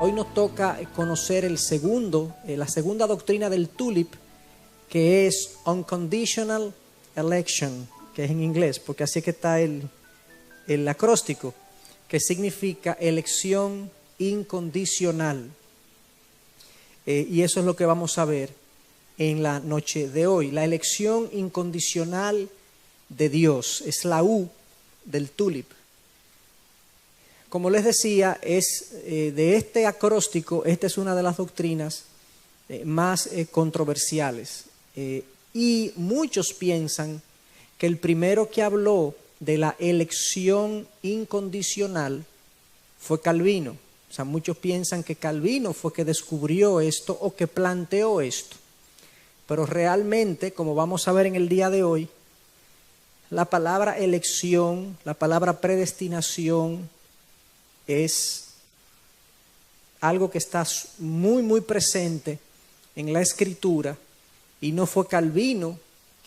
Hoy nos toca conocer la segunda doctrina del TULIP, que es Unconditional Election, que es en inglés, porque así es que está el acróstico, que significa elección incondicional. Y eso es lo que vamos a ver en la noche de hoy. La elección incondicional de Dios es la U del TULIP. Como les decía, de este acróstico, esta es una de las doctrinas más controversiales. Y muchos piensan que el primero que habló de la elección incondicional fue Calvino. O sea, muchos piensan que Calvino fue que descubrió esto o que planteó esto. Pero realmente, como vamos a ver en el día de hoy, la palabra elección, la palabra predestinación, es algo que está muy, muy presente en la Escritura, y no fue Calvino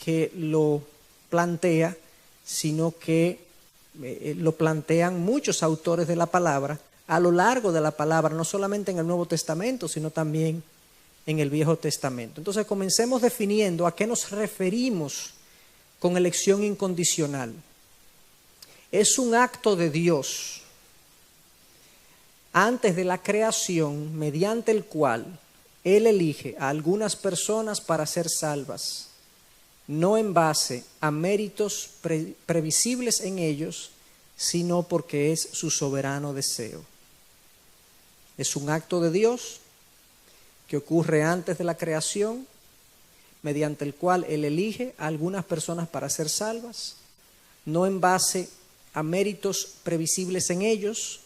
que lo plantea, sino que lo plantean muchos autores de la palabra a lo largo de la palabra, no solamente en el Nuevo Testamento, sino también en el Viejo Testamento. Entonces comencemos definiendo a qué nos referimos con elección incondicional. Es un acto de Dios antes de la creación, mediante el cual Él elige a algunas personas para ser salvas, no en base a méritos previsibles en ellos, sino porque es su soberano deseo. Es un acto de Dios que ocurre antes de la creación, mediante el cual Él elige a algunas personas para ser salvas, no en base a méritos previsibles en ellos,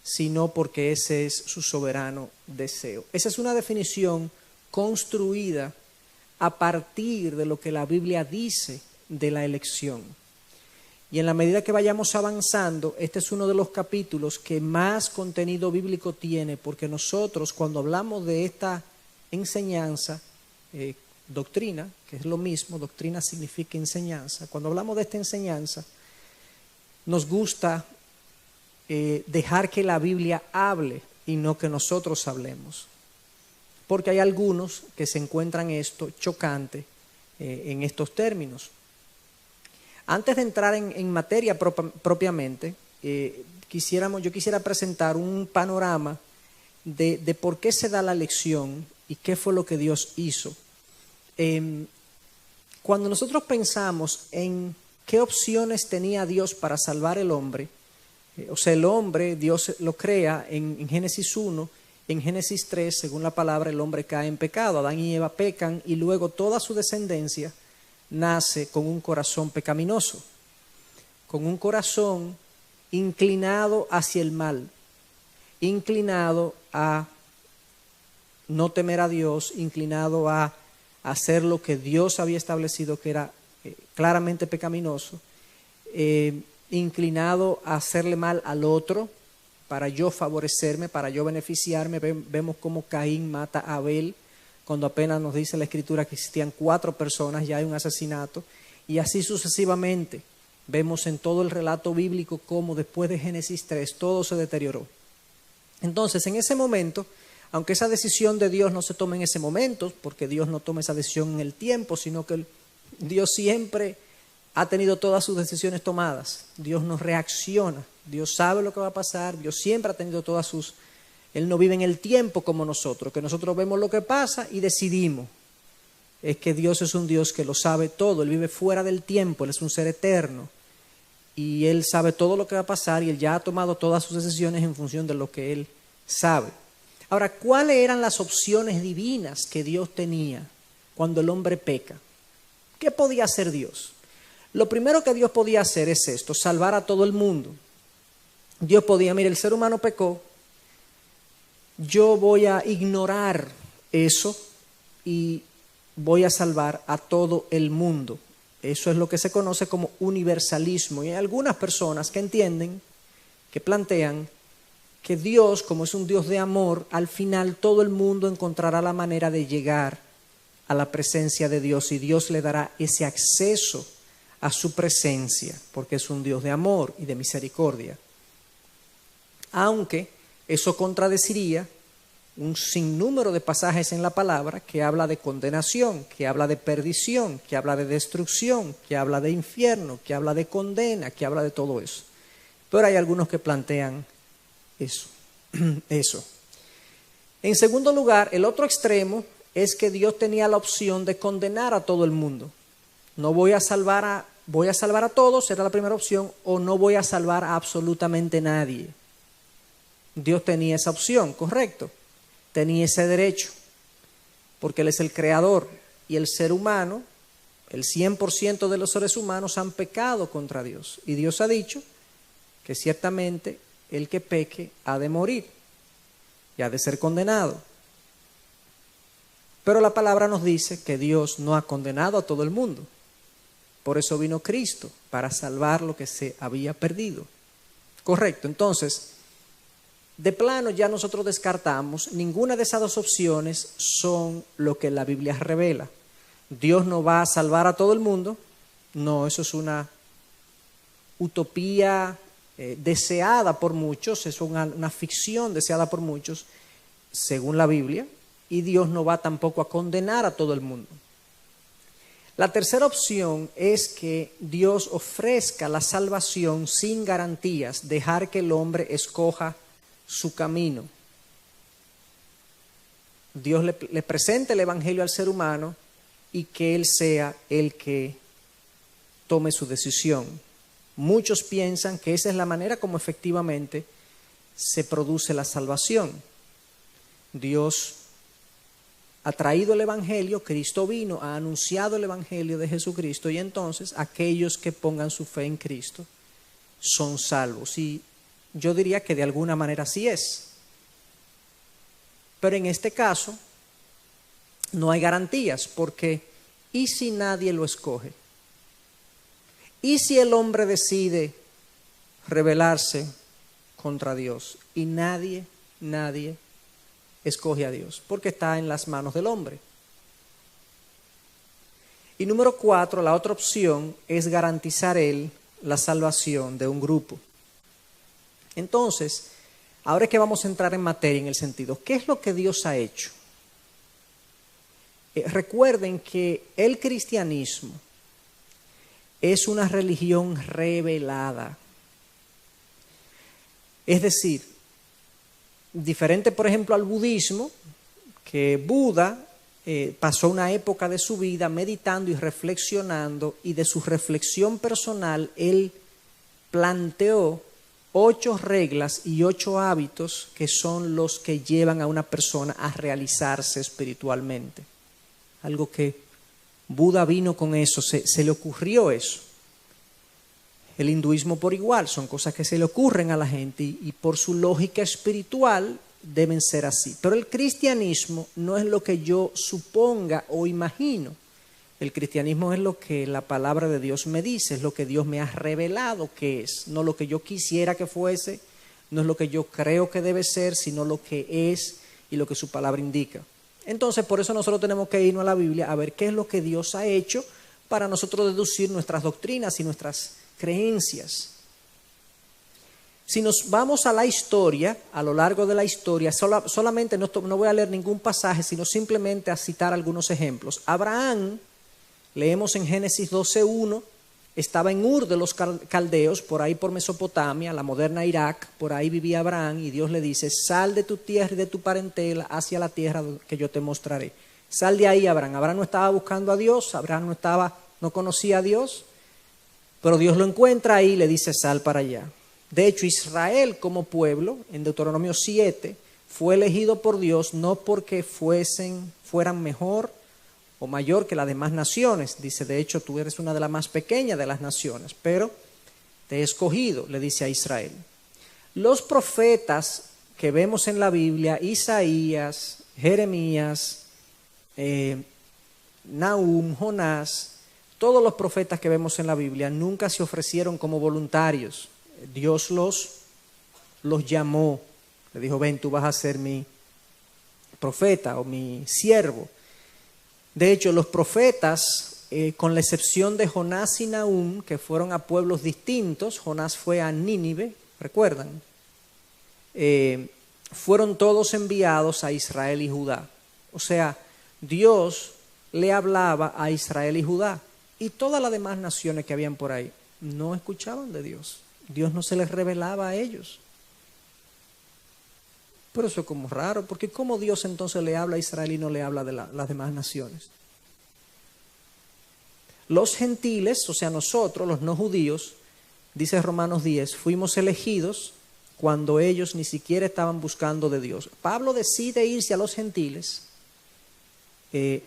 sino porque ese es su soberano deseo. Esa es una definición construida a partir de lo que la Biblia dice de la elección. Y en la medida que vayamos avanzando, este es uno de los capítulos que más contenido bíblico tiene, porque nosotros cuando hablamos de esta enseñanza, doctrina, que es lo mismo, doctrina significa enseñanza, cuando hablamos de esta enseñanza, nos gusta dejar que la Biblia hable y no que nosotros hablemos. Porque hay algunos que se encuentran esto chocante en estos términos. Antes de entrar en materia propiamente, yo quisiera presentar un panorama de por qué se da la elección y qué fue lo que Dios hizo. Cuando nosotros pensamos en qué opciones tenía Dios para salvar al hombre, o sea, el hombre, Dios lo crea en Génesis 1, en Génesis 3, según la palabra, el hombre cae en pecado. Adán y Eva pecan y luego toda su descendencia nace con un corazón pecaminoso, con un corazón inclinado hacia el mal, inclinado a no temer a Dios, inclinado a hacer lo que Dios había establecido que era claramente pecaminoso, inclinado a hacerle mal al otro para yo favorecerme, para yo beneficiarme. Vemos cómo Caín mata a Abel, cuando apenas nos dice la Escritura que existían 4 personas, ya hay un asesinato, y así sucesivamente. Vemos en todo el relato bíblico cómo después de Génesis 3 todo se deterioró. Entonces, en ese momento, aunque esa decisión de Dios no se tome en ese momento, porque Dios no toma esa decisión en el tiempo, sino que Dios siempre ha tenido todas sus decisiones tomadas. Dios no reacciona, Dios sabe lo que va a pasar, Dios siempre ha tenido todas sus... Él no vive en el tiempo como nosotros, que nosotros vemos lo que pasa y decidimos. Es que Dios es un Dios que lo sabe todo, Él vive fuera del tiempo, Él es un ser eterno. Y Él sabe todo lo que va a pasar y Él ya ha tomado todas sus decisiones en función de lo que Él sabe. Ahora, ¿cuáles eran las opciones divinas que Dios tenía cuando el hombre peca? ¿Qué podía hacer Dios? Lo primero que Dios podía hacer es esto, salvar a todo el mundo. Dios podía, mire, el ser humano pecó, yo voy a ignorar eso y voy a salvar a todo el mundo. Eso es lo que se conoce como universalismo. Y hay algunas personas que entienden, que plantean que Dios, como es un Dios de amor, al final todo el mundo encontrará la manera de llegar a la presencia de Dios y Dios le dará ese acceso a su presencia, porque es un Dios de amor y de misericordia. Aunque eso contradeciría un sinnúmero de pasajes en la palabra que habla de condenación, que habla de perdición, que habla de destrucción, que habla de infierno, que habla de condena, que habla de todo eso. Pero hay algunos que plantean eso. En segundo lugar, el otro extremo es que Dios tenía la opción de condenar a todo el mundo. No voy a salvar a todos, era la primera opción, o no voy a salvar a absolutamente nadie. Dios tenía esa opción, correcto. Tenía ese derecho, porque Él es el creador y el ser humano, el 100% de los seres humanos han pecado contra Dios. Y Dios ha dicho que ciertamente el que peque ha de morir y ha de ser condenado. Pero la palabra nos dice que Dios no ha condenado a todo el mundo. Por eso vino Cristo, para salvar lo que se había perdido. Correcto, entonces, de plano ya nosotros descartamos, ninguna de esas dos opciones son lo que la Biblia revela. Dios no va a salvar a todo el mundo. No, eso es una utopía deseada por muchos, es una ficción deseada por muchos, según la Biblia, y Dios no va tampoco a condenar a todo el mundo. La tercera opción es que Dios ofrezca la salvación sin garantías, dejar que el hombre escoja su camino. Dios le presenta el Evangelio al ser humano y que él sea el que tome su decisión. Muchos piensan que esa es la manera como efectivamente se produce la salvación. Dios ha traído el Evangelio, Cristo vino, ha anunciado el Evangelio de Jesucristo y entonces aquellos que pongan su fe en Cristo son salvos. Y yo diría que de alguna manera así es. Pero en este caso no hay garantías, porque ¿y si nadie lo escoge? ¿Y si el hombre decide rebelarse contra Dios y nadie escoge a Dios? Porque está en las manos del hombre. Y número 4, la otra opción es garantizar él la salvación de un grupo. Entonces, ahora es que vamos a entrar en materia en el sentido, ¿qué es lo que Dios ha hecho? Recuerden que el cristianismo es una religión revelada. Es decir, diferente por ejemplo al budismo, que Buda pasó una época de su vida meditando y reflexionando, y de su reflexión personal él planteó 8 reglas y 8 hábitos que son los que llevan a una persona a realizarse espiritualmente. Algo que Buda vino con eso, se le ocurrió eso. El hinduismo por igual, son cosas que se le ocurren a la gente y por su lógica espiritual deben ser así. Pero el cristianismo no es lo que yo suponga o imagino. El cristianismo es lo que la palabra de Dios me dice, es lo que Dios me ha revelado que es, no lo que yo quisiera que fuese, no es lo que yo creo que debe ser, sino lo que es y lo que su palabra indica. Entonces, por eso nosotros tenemos que irnos a la Biblia a ver qué es lo que Dios ha hecho para nosotros deducir nuestras doctrinas y nuestras creencias. Si nos vamos a la historia, a lo largo de la historia, solamente no voy a leer ningún pasaje, sino simplemente a citar algunos ejemplos. Abraham, leemos en Génesis 12:1, estaba en Ur de los caldeos, por ahí por Mesopotamia, la moderna Irak, por ahí vivía Abraham, y Dios le dice, sal de tu tierra y de tu parentela hacia la tierra que yo te mostraré. Sal de ahí, Abraham. Abraham no estaba buscando a Dios, Abraham no conocía a Dios, pero Dios lo encuentra ahí y le dice, sal para allá. De hecho, Israel como pueblo, en Deuteronomio 7, fue elegido por Dios no porque fueran mejor o mayor que las demás naciones. Dice, de hecho, tú eres una de las más pequeñas de las naciones, pero te he escogido, le dice a Israel. Los profetas que vemos en la Biblia, Isaías, Jeremías, Nahum, Jonás, todos los profetas que vemos en la Biblia nunca se ofrecieron como voluntarios. Dios los llamó, le dijo, ven, tú vas a ser mi profeta o mi siervo. De hecho, los profetas, con la excepción de Jonás y Nahum, que fueron a pueblos distintos, Jonás fue a Nínive, ¿recuerdan? fueron todos enviados a Israel y Judá. O sea, Dios le hablaba a Israel y Judá, y todas las demás naciones que habían por ahí no escuchaban de Dios. Dios no se les revelaba a ellos. Pero eso es como raro, porque ¿cómo Dios entonces le habla a Israel y no le habla de las demás naciones? Los gentiles, o sea nosotros, los no judíos, dice Romanos 10, fuimos elegidos cuando ellos ni siquiera estaban buscando de Dios. Pablo decide irse a los gentiles,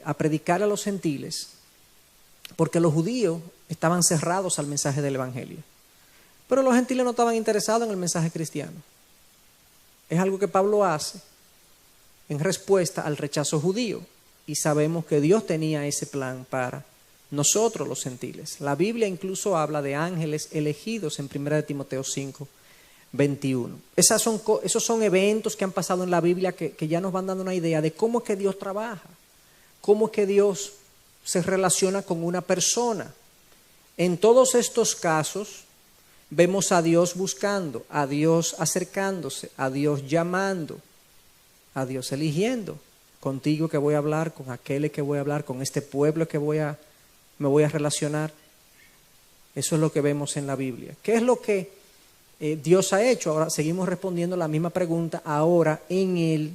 a predicar a los gentiles, porque los judíos estaban cerrados al mensaje del evangelio. Pero los gentiles no estaban interesados en el mensaje cristiano. Es algo que Pablo hace en respuesta al rechazo judío. Y sabemos que Dios tenía ese plan para nosotros los gentiles. La Biblia incluso habla de ángeles elegidos en 1 Timoteo 5, 21. Esos son eventos que han pasado en la Biblia que ya nos van dando una idea de cómo es que Dios trabaja, cómo es que Dios se relaciona con una persona. En todos estos casos vemos a Dios buscando, a Dios acercándose, a Dios llamando, a Dios eligiendo. Contigo que voy a hablar, con aquel que voy a hablar, con este pueblo que me voy a relacionar. Eso es lo que vemos en la Biblia. ¿Qué es lo que Dios ha hecho? Ahora seguimos respondiendo la misma pregunta ahora en el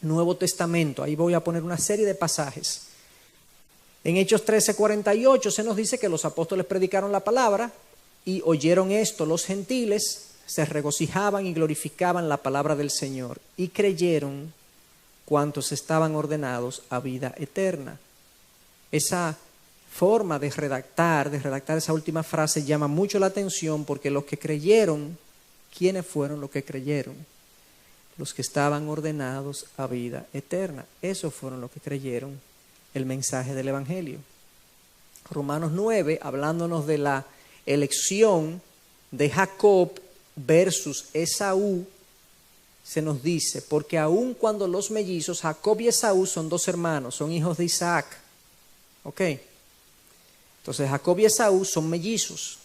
Nuevo Testamento. Ahí voy a poner una serie de pasajes. En Hechos 13:48 se nos dice que los apóstoles predicaron la palabra y oyeron esto los gentiles, se regocijaban y glorificaban la palabra del Señor y creyeron cuantos estaban ordenados a vida eterna. Esa forma de redactar esa última frase llama mucho la atención porque los que creyeron, ¿quiénes fueron los que creyeron? Los que estaban ordenados a vida eterna. Esos fueron los que creyeron el mensaje del Evangelio. Romanos 9, hablándonos de la elección de Jacob versus Esaú, se nos dice, porque aun cuando los mellizos, Jacob y Esaú son dos hermanos, son hijos de Isaac. ¿Ok? Entonces Jacob y Esaú son mellizos.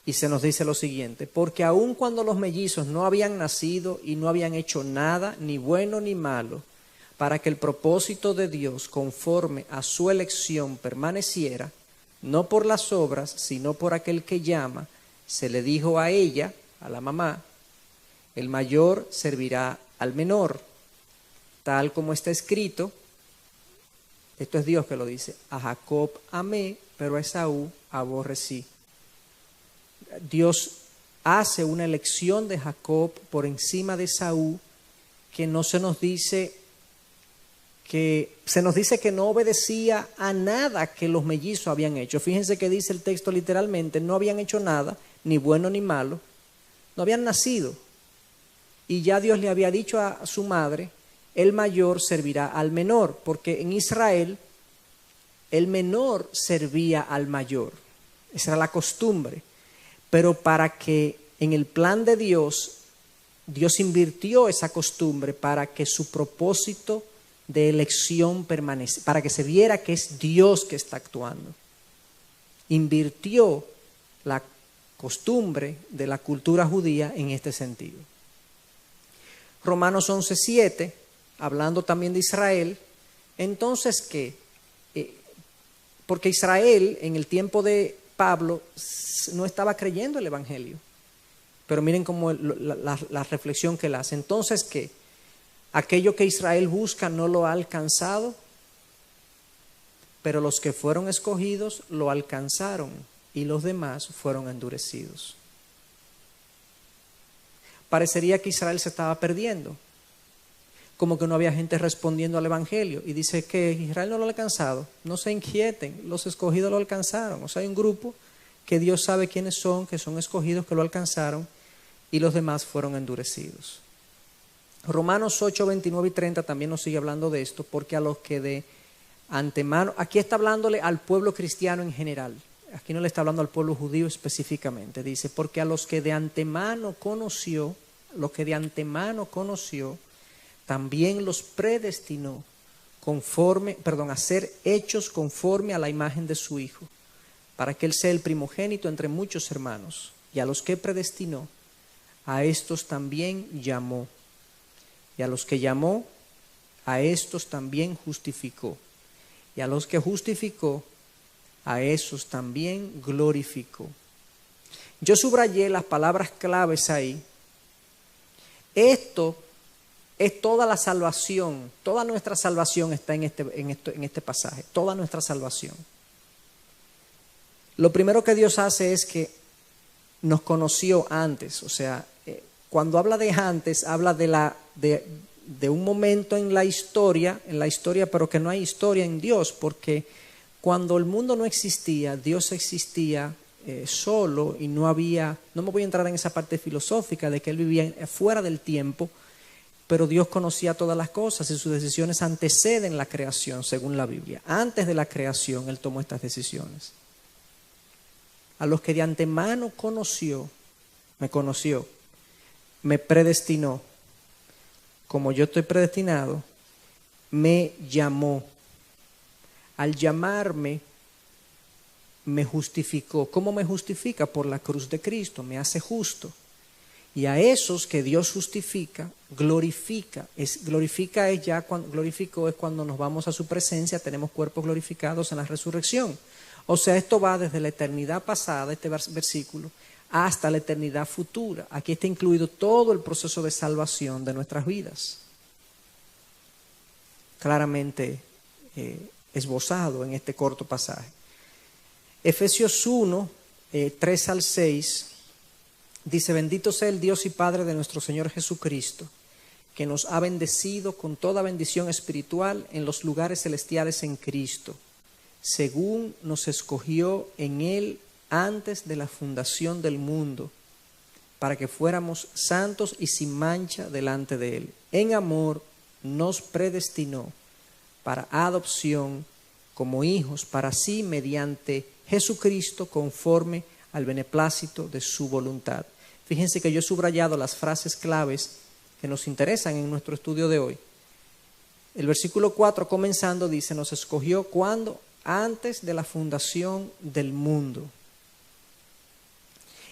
Y se nos dice lo siguiente, porque aun cuando los mellizos no habían nacido y no habían hecho nada, ni bueno ni malo, para que el propósito de Dios conforme a su elección permaneciera, no por las obras, sino por aquel que llama, se le dijo a ella, a la mamá, el mayor servirá al menor, tal como está escrito. Esto es Dios que lo dice, a Jacob amé, pero a Esaú aborrecí. Dios hace una elección de Jacob por encima de Esaú, que no se nos dice que no obedecía a nada que los mellizos habían hecho. Fíjense que dice el texto literalmente, no habían hecho nada, ni bueno ni malo, no habían nacido. Y ya Dios le había dicho a su madre, el mayor servirá al menor, porque en Israel el menor servía al mayor. Esa era la costumbre. Pero para que en el plan de Dios, Dios invirtió esa costumbre para que su propósito de elección permanece, para que se viera que es Dios que está actuando. Invirtió la costumbre de la cultura judía en este sentido. Romanos 11:7, hablando también de Israel, entonces ¿qué? Porque Israel en el tiempo de Pablo no estaba creyendo el Evangelio. Pero miren cómo la reflexión que él hace. Entonces ¿qué? Aquello que Israel busca no lo ha alcanzado, pero los que fueron escogidos lo alcanzaron y los demás fueron endurecidos. Parecería que Israel se estaba perdiendo, como que no había gente respondiendo al Evangelio. Y dice que Israel no lo ha alcanzado. No se inquieten, los escogidos lo alcanzaron. O sea, hay un grupo que Dios sabe quiénes son, que son escogidos, que lo alcanzaron, y los demás fueron endurecidos. Romanos 8, 29 y 30 también nos sigue hablando de esto, porque a los que de antemano, aquí está hablándole al pueblo cristiano en general, aquí no le está hablando al pueblo judío específicamente, dice, porque a los que de antemano conoció, también los predestinó a ser hechos conforme a la imagen de su Hijo, para que Él sea el primogénito entre muchos hermanos. Y a los que predestinó, a estos también llamó. Y a los que llamó, a estos también justificó. Y a los que justificó, a esos también glorificó. Yo subrayé las palabras claves ahí. Esto es toda la salvación, toda nuestra salvación está en este pasaje, toda nuestra salvación. Lo primero que Dios hace es que nos conoció antes, o sea, cuando habla de antes, habla de un momento en la historia, pero que no hay historia en Dios, porque cuando el mundo no existía, Dios existía solo y no me voy a entrar en esa parte filosófica de que Él vivía fuera del tiempo, pero Dios conocía todas las cosas y sus decisiones anteceden la creación, según la Biblia. Antes de la creación, Él tomó estas decisiones. A los que de antemano me conoció, me predestinó. Como yo estoy predestinado, me llamó. Al llamarme, me justificó. ¿Cómo me justifica? Por la cruz de Cristo, me hace justo. Y a esos que Dios justifica, glorifica. Glorificó es cuando nos vamos a su presencia, tenemos cuerpos glorificados en la resurrección. O sea, esto va desde la eternidad pasada, este versículo, hasta la eternidad futura. Aquí está incluido todo el proceso de salvación de nuestras vidas. Claramente esbozado en este corto pasaje. Efesios 1, 3 al 6, dice: bendito sea el Dios y Padre de nuestro Señor Jesucristo, que nos ha bendecido con toda bendición espiritual en los lugares celestiales en Cristo, según nos escogió en Él antes de la fundación del mundo, para que fuéramos santos y sin mancha delante de Él. En amor nos predestinó para adopción como hijos para sí mediante Jesucristo, conforme al beneplácito de su voluntad. Fíjense que yo he subrayado las frases claves que nos interesan en nuestro estudio de hoy. El versículo 4 comenzando dice: nos escogió ¿cuándo? Antes de la fundación del mundo.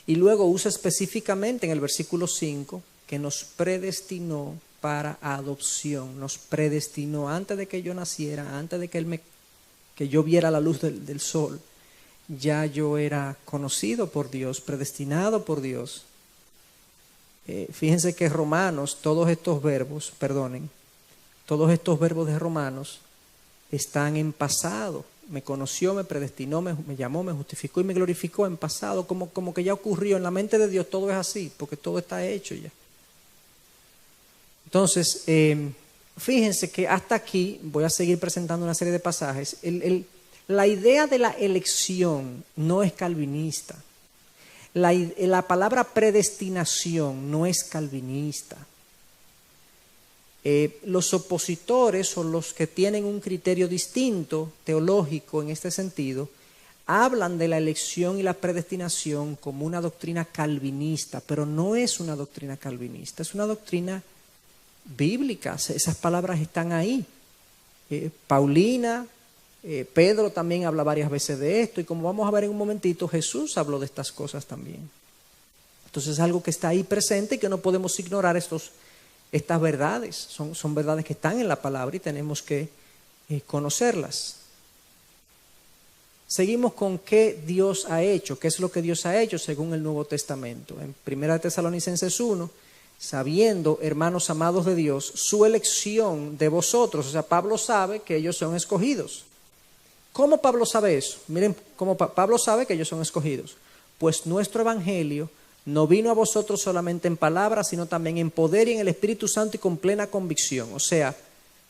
Y luego usa específicamente en el versículo 5 que nos predestinó para adopción. Nos predestinó antes de que yo naciera, antes de que yo viera la luz del sol. Ya yo era conocido por Dios, predestinado por Dios. Fíjense que Romanos, todos estos verbos de Romanos están en pasado. Me conoció, me predestinó, me llamó, me justificó y me glorificó en pasado, como que ya ocurrió. En la mente de Dios todo es así, porque todo está hecho ya. Entonces, fíjense que hasta aquí voy a seguir presentando una serie de pasajes. La idea de la elección no es calvinista. La palabra predestinación no es calvinista. Los opositores o los que tienen un criterio distinto teológico en este sentido hablan de la elección y la predestinación como una doctrina calvinista, pero no es una doctrina calvinista, es una doctrina bíblica. Esas palabras están ahí. Paulina, Pedro también habla varias veces de esto, y como vamos a ver en un momentito, Jesús habló de estas cosas también. Entonces es algo que está ahí presente y que no podemos ignorar estas verdades. Son verdades que están en la palabra y tenemos que conocerlas. Seguimos con qué Dios ha hecho, qué es lo que Dios ha hecho según el Nuevo Testamento. En 1 Tesalonicenses 1, sabiendo, hermanos amados de Dios, su elección de vosotros. O sea, Pablo sabe que ellos son escogidos. ¿Cómo Pablo sabe eso? Miren cómo Pablo sabe que ellos son escogidos. Pues nuestro evangelio no vino a vosotros solamente en palabras, sino también en poder y en el Espíritu Santo y con plena convicción. O sea,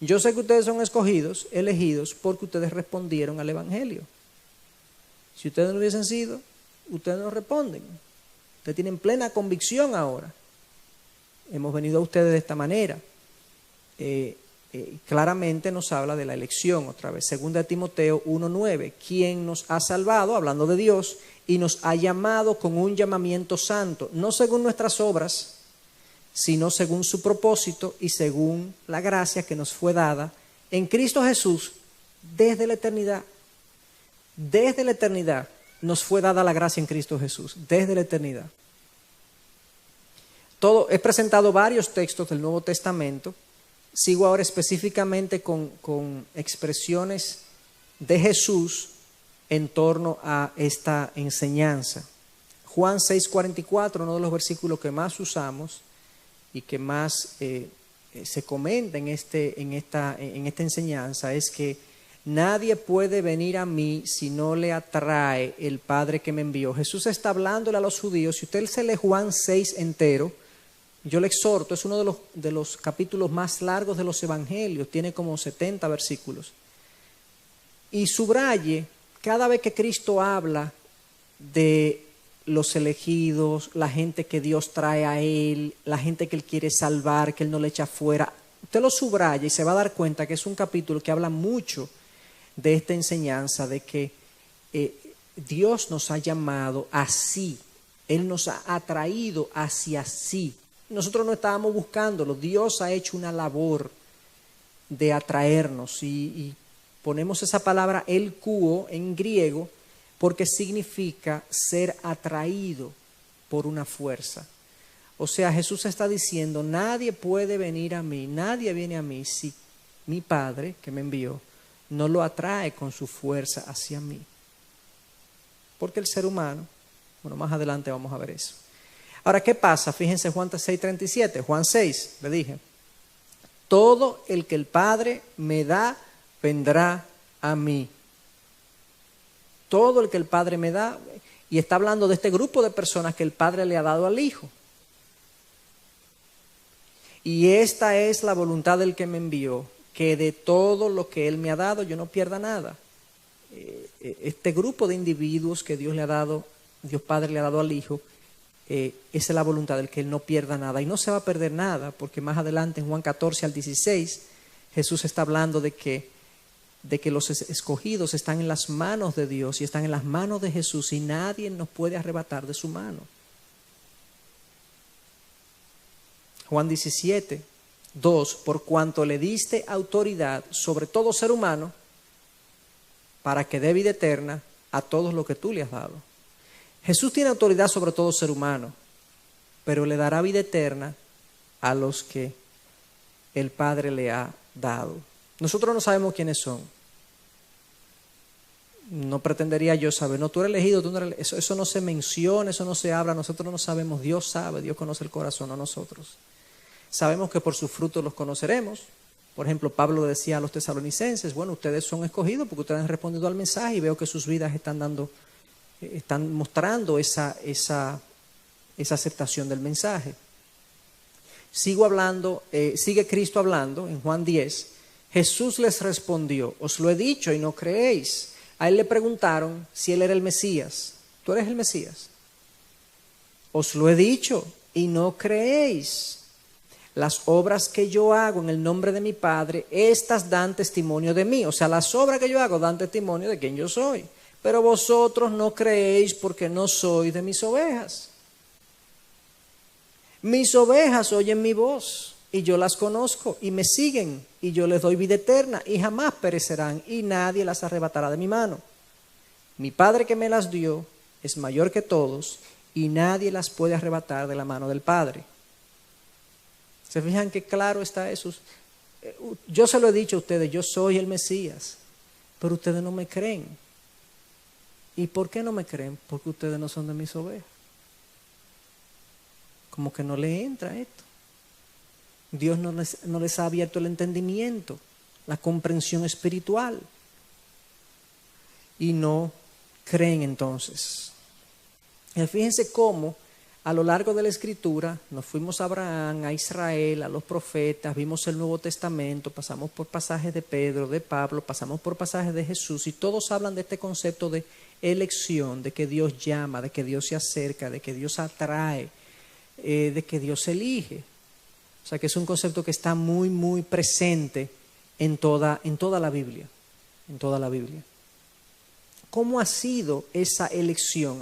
yo sé que ustedes son escogidos, elegidos, porque ustedes respondieron al evangelio. Si ustedes no hubiesen sido, ustedes no responden. Ustedes tienen plena convicción ahora. Hemos venido a ustedes de esta manera. Claramente nos habla de la elección otra vez. 2 Timoteo 1:9, quien nos ha salvado, hablando de Dios, y nos ha llamado con un llamamiento santo, no según nuestras obras, sino según su propósito y según la gracia que nos fue dada en Cristo Jesús desde la eternidad. Desde la eternidad nos fue dada la gracia en Cristo Jesús, desde la eternidad. he presentado varios textos del Nuevo Testamento. Sigo ahora específicamente con expresiones de Jesús en torno a esta enseñanza. Juan 6:44, uno de los versículos que más usamos y que más se comenta en esta enseñanza, es que nadie puede venir a mí si no le atrae el Padre que me envió. Jesús está hablándole a los judíos. Si usted se lee Juan 6 entero, yo le exhorto, es uno de los capítulos más largos de los evangelios, tiene como 70 versículos. Y subraye, cada vez que Cristo habla de los elegidos, la gente que Dios trae a Él, la gente que Él quiere salvar, que Él no le echa fuera, usted lo subraya y se va a dar cuenta que es un capítulo que habla mucho de esta enseñanza, de que Dios nos ha llamado así, Él nos ha atraído hacia sí. Nosotros no estábamos buscándolo, Dios ha hecho una labor de atraernos y ponemos esa palabra elkuo en griego porque significa ser atraído por una fuerza. O sea, Jesús está diciendo, nadie puede venir a mí, nadie viene a mí si mi Padre que me envió no lo atrae con su fuerza hacia mí. Porque el ser humano, bueno, más adelante vamos a ver eso. Ahora, ¿qué pasa? Fíjense Juan 6:37, Juan 6, le dije, todo el que el Padre me da, vendrá a mí. Todo el que el Padre me da, y está hablando de este grupo de personas que el Padre le ha dado al Hijo. Y esta es la voluntad del que me envió, que de todo lo que Él me ha dado yo no pierda nada. Este grupo de individuos que Dios le ha dado, Dios Padre le ha dado al Hijo, esa es la voluntad del que Él no pierda nada. Y no se va a perder nada, porque más adelante en Juan 14 al 16, Jesús está hablando de que los escogidos están en las manos de Dios y están en las manos de Jesús y nadie nos puede arrebatar de su mano. Juan 17, 2, por cuanto le diste autoridad sobre todo ser humano para que dé vida eterna a todos los que tú le has dado. Jesús tiene autoridad sobre todo ser humano, pero le dará vida eterna a los que el Padre le ha dado. Nosotros no sabemos quiénes son. No pretendería yo saber. No, tú eres elegido, tú no eres elegido. Eso no se menciona, eso no se habla. Nosotros no sabemos. Dios sabe, Dios conoce el corazón, no nosotros. Sabemos que por sus frutos los conoceremos. Por ejemplo, Pablo decía a los tesalonicenses, bueno, ustedes son escogidos porque ustedes han respondido al mensaje y veo que sus vidas están mostrando esa aceptación del mensaje. Sigue Cristo hablando en Juan 10. Jesús les respondió, os lo he dicho y no creéis. A él le preguntaron si él era el Mesías. ¿Tú eres el Mesías? Os lo he dicho y no creéis. Las obras que yo hago en el nombre de mi Padre, estas dan testimonio de mí. O sea, las obras que yo hago dan testimonio de quién yo soy. Pero vosotros no creéis porque no sois de mis ovejas. Mis ovejas oyen mi voz y yo las conozco y me siguen y yo les doy vida eterna y jamás perecerán y nadie las arrebatará de mi mano. Mi Padre que me las dio es mayor que todos y nadie las puede arrebatar de la mano del Padre. ¿Se fijan qué claro está eso? Yo se lo he dicho a ustedes, yo soy el Mesías, pero ustedes no me creen. ¿Y por qué no me creen? Porque ustedes no son de mis ovejas. Como que no le entra esto. Dios no les ha abierto el entendimiento, la comprensión espiritual. Y no creen entonces. Y fíjense cómo a lo largo de la Escritura nos fuimos a Abraham, a Israel, a los profetas, vimos el Nuevo Testamento, pasamos por pasajes de Pedro, de Pablo, pasamos por pasajes de Jesús y todos hablan de este concepto de elección, de que Dios llama, de que Dios se acerca, de que Dios atrae, de que Dios elige. O sea que es un concepto que está muy, muy presente en toda la Biblia. En toda la Biblia. ¿Cómo ha sido esa elección?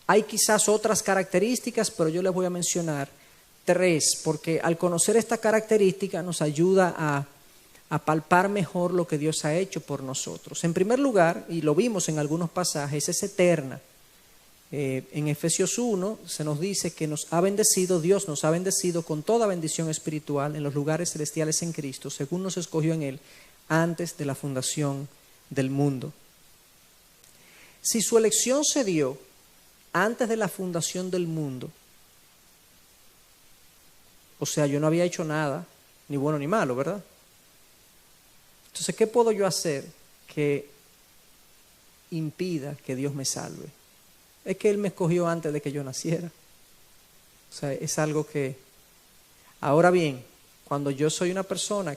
Hay quizás otras características, pero yo les voy a mencionar 3, porque al conocer esta característica nos ayuda a palpar mejor lo que Dios ha hecho por nosotros. En primer lugar, y lo vimos en algunos pasajes, es eterna. En Efesios 1 se nos dice que nos ha bendecido, Dios nos ha bendecido con toda bendición espiritual en los lugares celestiales en Cristo, según nos escogió en Él antes de la fundación del mundo. Si su elección se dio antes de la fundación del mundo, o sea, yo no había hecho nada, ni bueno ni malo, ¿verdad? Entonces, ¿qué puedo yo hacer que impida que Dios me salve? Es que Él me escogió antes de que yo naciera. O sea, es algo que... Ahora bien, cuando yo soy una persona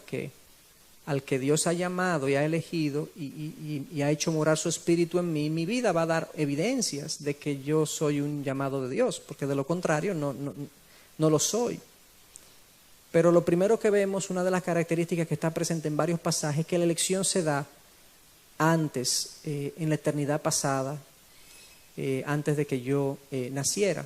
al que Dios ha llamado y ha elegido y ha hecho morar su espíritu en mí, mi vida va a dar evidencias de que yo soy un llamado de Dios, porque de lo contrario no lo soy. Pero lo primero que vemos, una de las características que está presente en varios pasajes, es que la elección se da antes, en la eternidad pasada, antes de que yo naciera.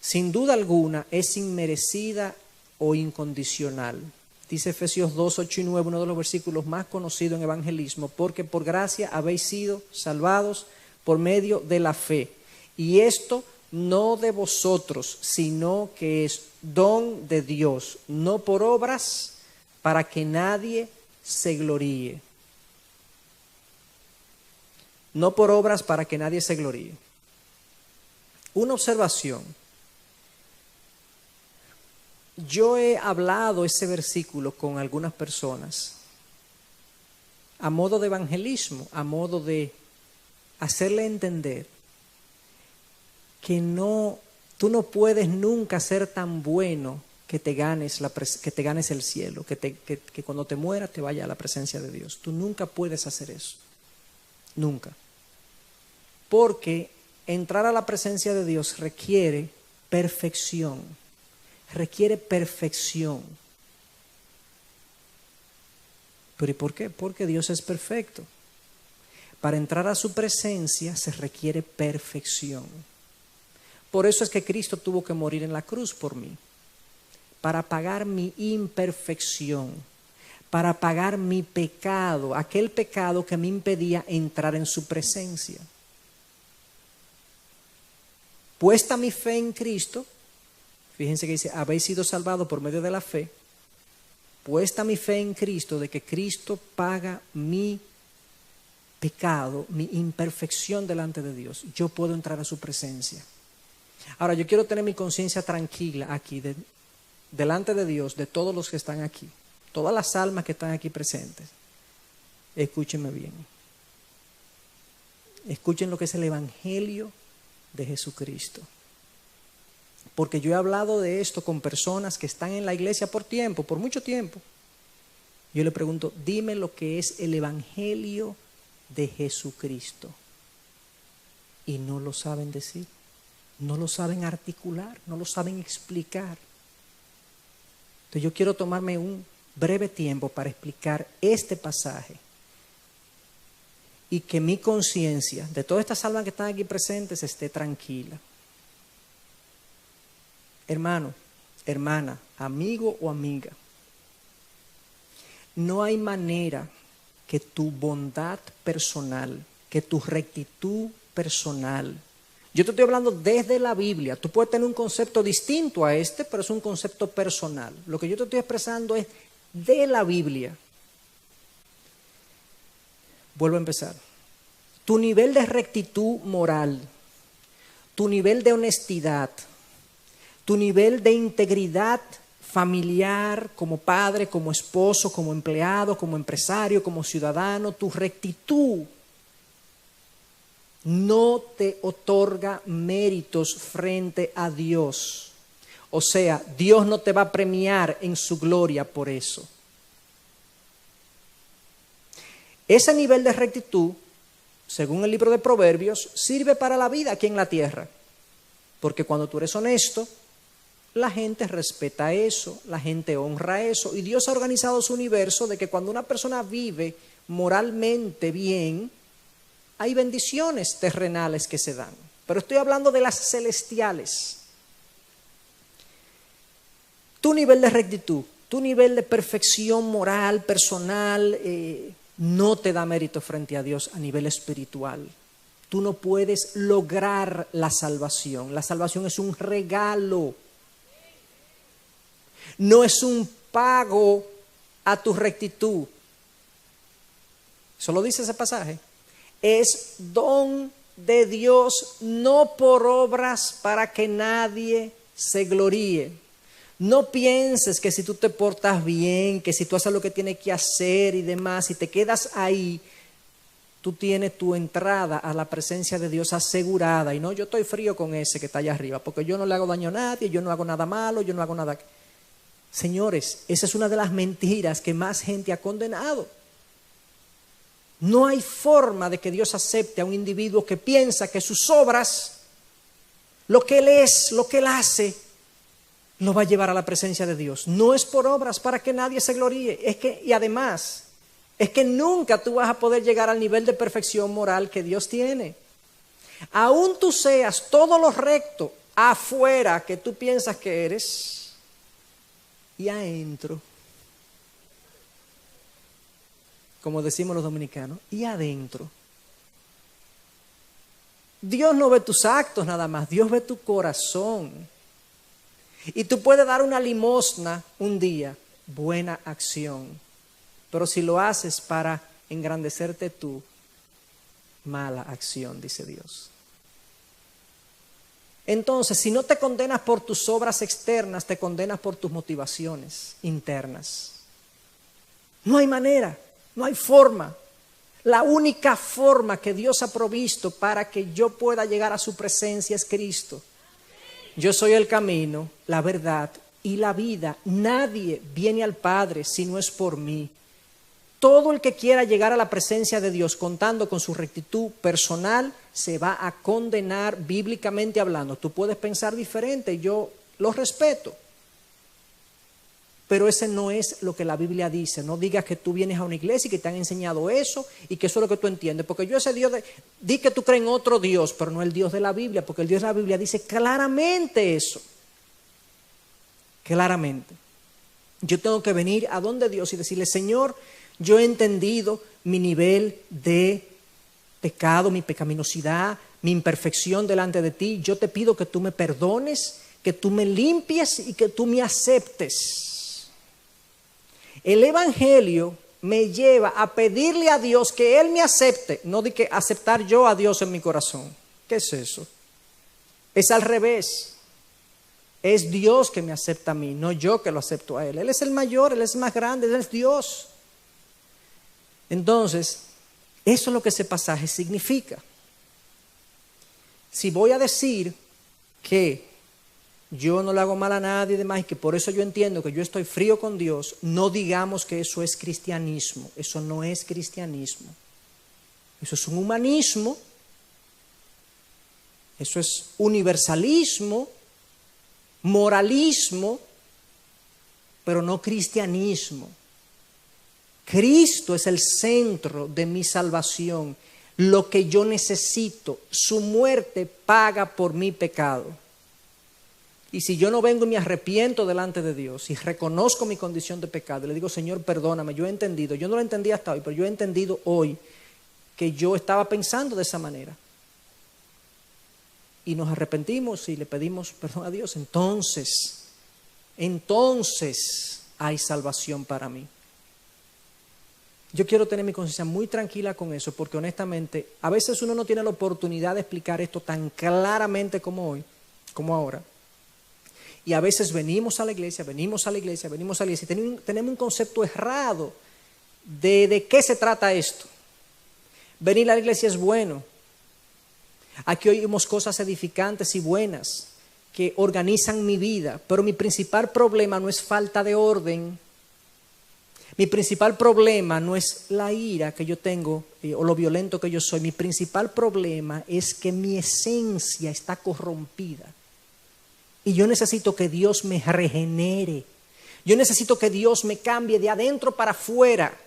Sin duda alguna es inmerecida o incondicional. Dice Efesios 2, 8 y 9, uno de los versículos más conocidos en evangelismo, porque por gracia habéis sido salvados por medio de la fe. Y esto no de vosotros, sino que es don de Dios, no por obras, para que nadie se gloríe. No por obras para que nadie se gloríe. Una observación. Yo he hablado ese versículo con algunas personas a modo de evangelismo, a modo de hacerle entender que tú no puedes nunca ser tan bueno que te ganes el cielo, que cuando te mueras te vaya a la presencia de Dios. Tú nunca puedes hacer eso. Nunca. Porque entrar a la presencia de Dios requiere perfección. Requiere perfección. ¿Pero y por qué? Porque Dios es perfecto. Para entrar a su presencia se requiere perfección. Por eso es que Cristo tuvo que morir en la cruz por mí. Para pagar mi imperfección. Para pagar mi pecado. Aquel pecado que me impedía entrar en su presencia. Puesta mi fe en Cristo, fíjense que dice, habéis sido salvados por medio de la fe. Puesta mi fe en Cristo, de que Cristo paga mi pecado, mi imperfección delante de Dios, yo puedo entrar a su presencia. Ahora, yo quiero tener mi conciencia tranquila aquí, delante de Dios, de todos los que están aquí, todas las almas que están aquí presentes. Escúchenme bien. Escuchen lo que es el Evangelio de Jesucristo. Porque yo he hablado de esto con personas que están en la iglesia por mucho tiempo. Yo le pregunto, dime lo que es el Evangelio de Jesucristo. Y no lo saben decir, no lo saben articular, no lo saben explicar. Entonces yo quiero tomarme un breve tiempo para explicar este pasaje. Y que mi conciencia, de todas estas almas que están aquí presentes, esté tranquila. Hermano, hermana, amigo o amiga, no hay manera que tu bondad personal, que tu rectitud personal, yo te estoy hablando desde la Biblia, tú puedes tener un concepto distinto a este, pero es un concepto personal. Lo que yo te estoy expresando es de la Biblia. Vuelvo a empezar. Tu nivel de rectitud moral, tu nivel de honestidad, tu nivel de integridad familiar, como padre, como esposo, como empleado, como empresario, como ciudadano, tu rectitud no te otorga méritos frente a Dios. O sea, Dios no te va a premiar en su gloria por eso. Ese nivel de rectitud, según el libro de Proverbios, sirve para la vida aquí en la tierra. Porque cuando tú eres honesto, la gente respeta eso, la gente honra eso. Y Dios ha organizado su universo de que cuando una persona vive moralmente bien, hay bendiciones terrenales que se dan. Pero estoy hablando de las celestiales. Tu nivel de rectitud, tu nivel de perfección moral, personal, no te da mérito frente a Dios a nivel espiritual. Tú no puedes lograr la salvación. La salvación es un regalo. No es un pago a tu rectitud. Eso lo dice ese pasaje. Es don de Dios, no por obras para que nadie se gloríe. No pienses que si tú te portas bien, que si tú haces lo que tienes que hacer y demás, y te quedas ahí, tú tienes tu entrada a la presencia de Dios asegurada. Y no, yo estoy frío con ese que está allá arriba, porque yo no le hago daño a nadie, yo no hago nada malo, yo no hago nada. Señores, esa es una de las mentiras que más gente ha condenado. No hay forma de que Dios acepte a un individuo que piensa que sus obras, lo que él es, lo que él hace, lo va a llevar a la presencia de Dios. No es por obras para que nadie se gloríe. Y además, es que nunca tú vas a poder llegar al nivel de perfección moral que Dios tiene. Aún tú seas todo lo recto afuera que tú piensas que eres, y adentro, como decimos los dominicanos, y adentro. Dios no ve tus actos nada más, Dios ve tu corazón. Y tú puedes dar una limosna un día, buena acción. Pero si lo haces para engrandecerte tú, mala acción, dice Dios. Entonces, si no te condenas por tus obras externas, te condenas por tus motivaciones internas. No hay manera. No hay forma. La única forma que Dios ha provisto para que yo pueda llegar a su presencia es Cristo. Yo soy el camino, la verdad y la vida. Nadie viene al Padre si no es por mí. Todo el que quiera llegar a la presencia de Dios contando con su rectitud personal se va a condenar bíblicamente hablando. Tú puedes pensar diferente, yo lo respeto. Pero ese no es lo que la Biblia dice. No digas que tú vienes a una iglesia y que te han enseñado eso y que eso es lo que tú entiendes. Porque yo ese Dios, di que tú crees en otro Dios, pero no el Dios de la Biblia. Porque el Dios de la Biblia dice claramente eso. Claramente. Yo tengo que venir a donde Dios y decirle, Señor, yo he entendido mi nivel de pecado, mi pecaminosidad, mi imperfección delante de ti. Yo te pido que tú me perdones, que tú me limpies y que tú me aceptes. El Evangelio me lleva a pedirle a Dios que Él me acepte, no de que aceptar yo a Dios en mi corazón. ¿Qué es eso? Es al revés. Es Dios que me acepta a mí, no yo que lo acepto a Él. Él es el mayor, Él es el más grande, Él es Dios. Entonces, eso es lo que ese pasaje significa. Si voy a decir que yo no le hago mal a nadie y demás, y que por eso yo entiendo que yo estoy frío con Dios, no digamos que eso es cristianismo. Eso no es cristianismo. Eso es un humanismo. Eso es universalismo, moralismo, pero no cristianismo. Cristo es el centro de mi salvación, lo que yo necesito. Su muerte paga por mi pecado. Y si yo no vengo y me arrepiento delante de Dios y reconozco mi condición de pecado y le digo, Señor, perdóname, yo he entendido, yo no lo entendía hasta hoy, pero yo he entendido hoy que yo estaba pensando de esa manera. Y nos arrepentimos y le pedimos perdón a Dios. Entonces hay salvación para mí. Yo quiero tener mi conciencia muy tranquila con eso, porque honestamente, a veces uno no tiene la oportunidad de explicar esto tan claramente como hoy, como ahora. Y a veces venimos a la iglesia y tenemos un concepto errado de qué se trata esto. Venir a la iglesia es bueno. Aquí oímos cosas edificantes y buenas que organizan mi vida, pero mi principal problema no es falta de orden. Mi principal problema no es la ira que yo tengo o lo violento que yo soy. Mi principal problema es que mi esencia está corrompida. Y yo necesito que Dios me regenere. Yo necesito que Dios me cambie de adentro para afuera.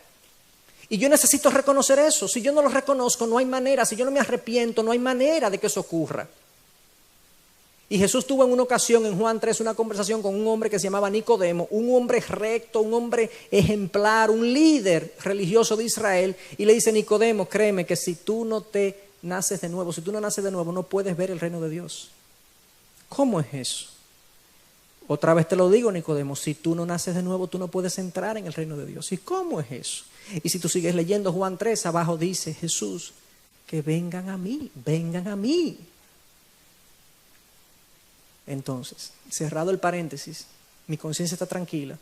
Y yo necesito reconocer eso. Si yo no lo reconozco, no hay manera. Si yo no me arrepiento, no hay manera de que eso ocurra. Y Jesús tuvo en una ocasión, en Juan 3, una conversación con un hombre que se llamaba Nicodemo, un hombre recto, un hombre ejemplar, un líder religioso de Israel. Y le dice, Nicodemo, créeme que si tú no te naces de nuevo. Si tú no naces de nuevo, no puedes ver el reino de Dios. ¿Cómo es eso? Otra vez te lo digo, Nicodemo, si tú no naces de nuevo, tú no puedes entrar en el reino de Dios. ¿Y cómo es eso? Y si tú sigues leyendo Juan 3, abajo dice Jesús, que vengan a mí, vengan a mí. Entonces, cerrado el paréntesis, mi conciencia está tranquila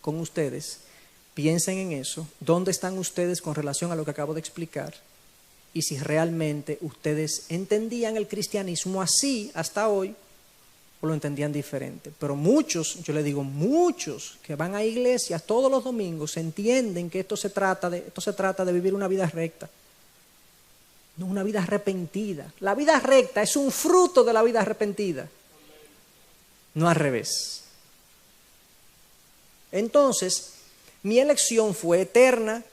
con ustedes. Piensen en eso. ¿Dónde están ustedes con relación a lo que acabo de explicar? Y si realmente ustedes entendían el cristianismo así hasta hoy, o lo entendían diferente. Pero muchos, yo le digo, muchos que van a iglesias todos los domingos entienden que esto se trata de vivir una vida recta. No una vida arrepentida. La vida recta es un fruto de la vida arrepentida. No al revés. Entonces, mi elección fue eterna.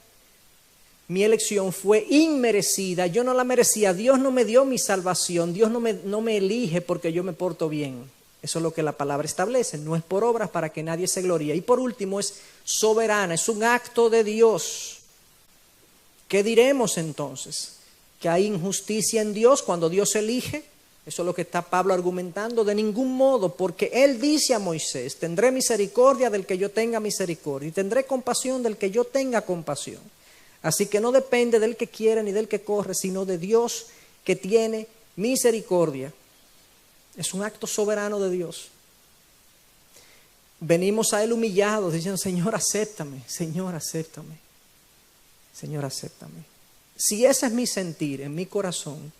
Mi elección fue inmerecida. Yo no la merecía. Dios no me dio mi salvación. Dios no me elige porque yo me porto bien. Eso es lo que la palabra establece. No es por obras para que nadie se gloríe. Y por último, es soberana. Es un acto de Dios. ¿Qué diremos entonces? ¿Que hay injusticia en Dios cuando Dios elige? Eso es lo que está Pablo argumentando. De ningún modo, porque Él dice a Moisés, tendré misericordia del que yo tenga misericordia y tendré compasión del que yo tenga compasión. Así que no depende del que quiere ni del que corre, sino de Dios que tiene misericordia. Es un acto soberano de Dios. Venimos a Él humillados, diciendo, Señor, acéptame, Señor, acéptame, Señor, acéptame. Si ese es mi sentir en mi corazón,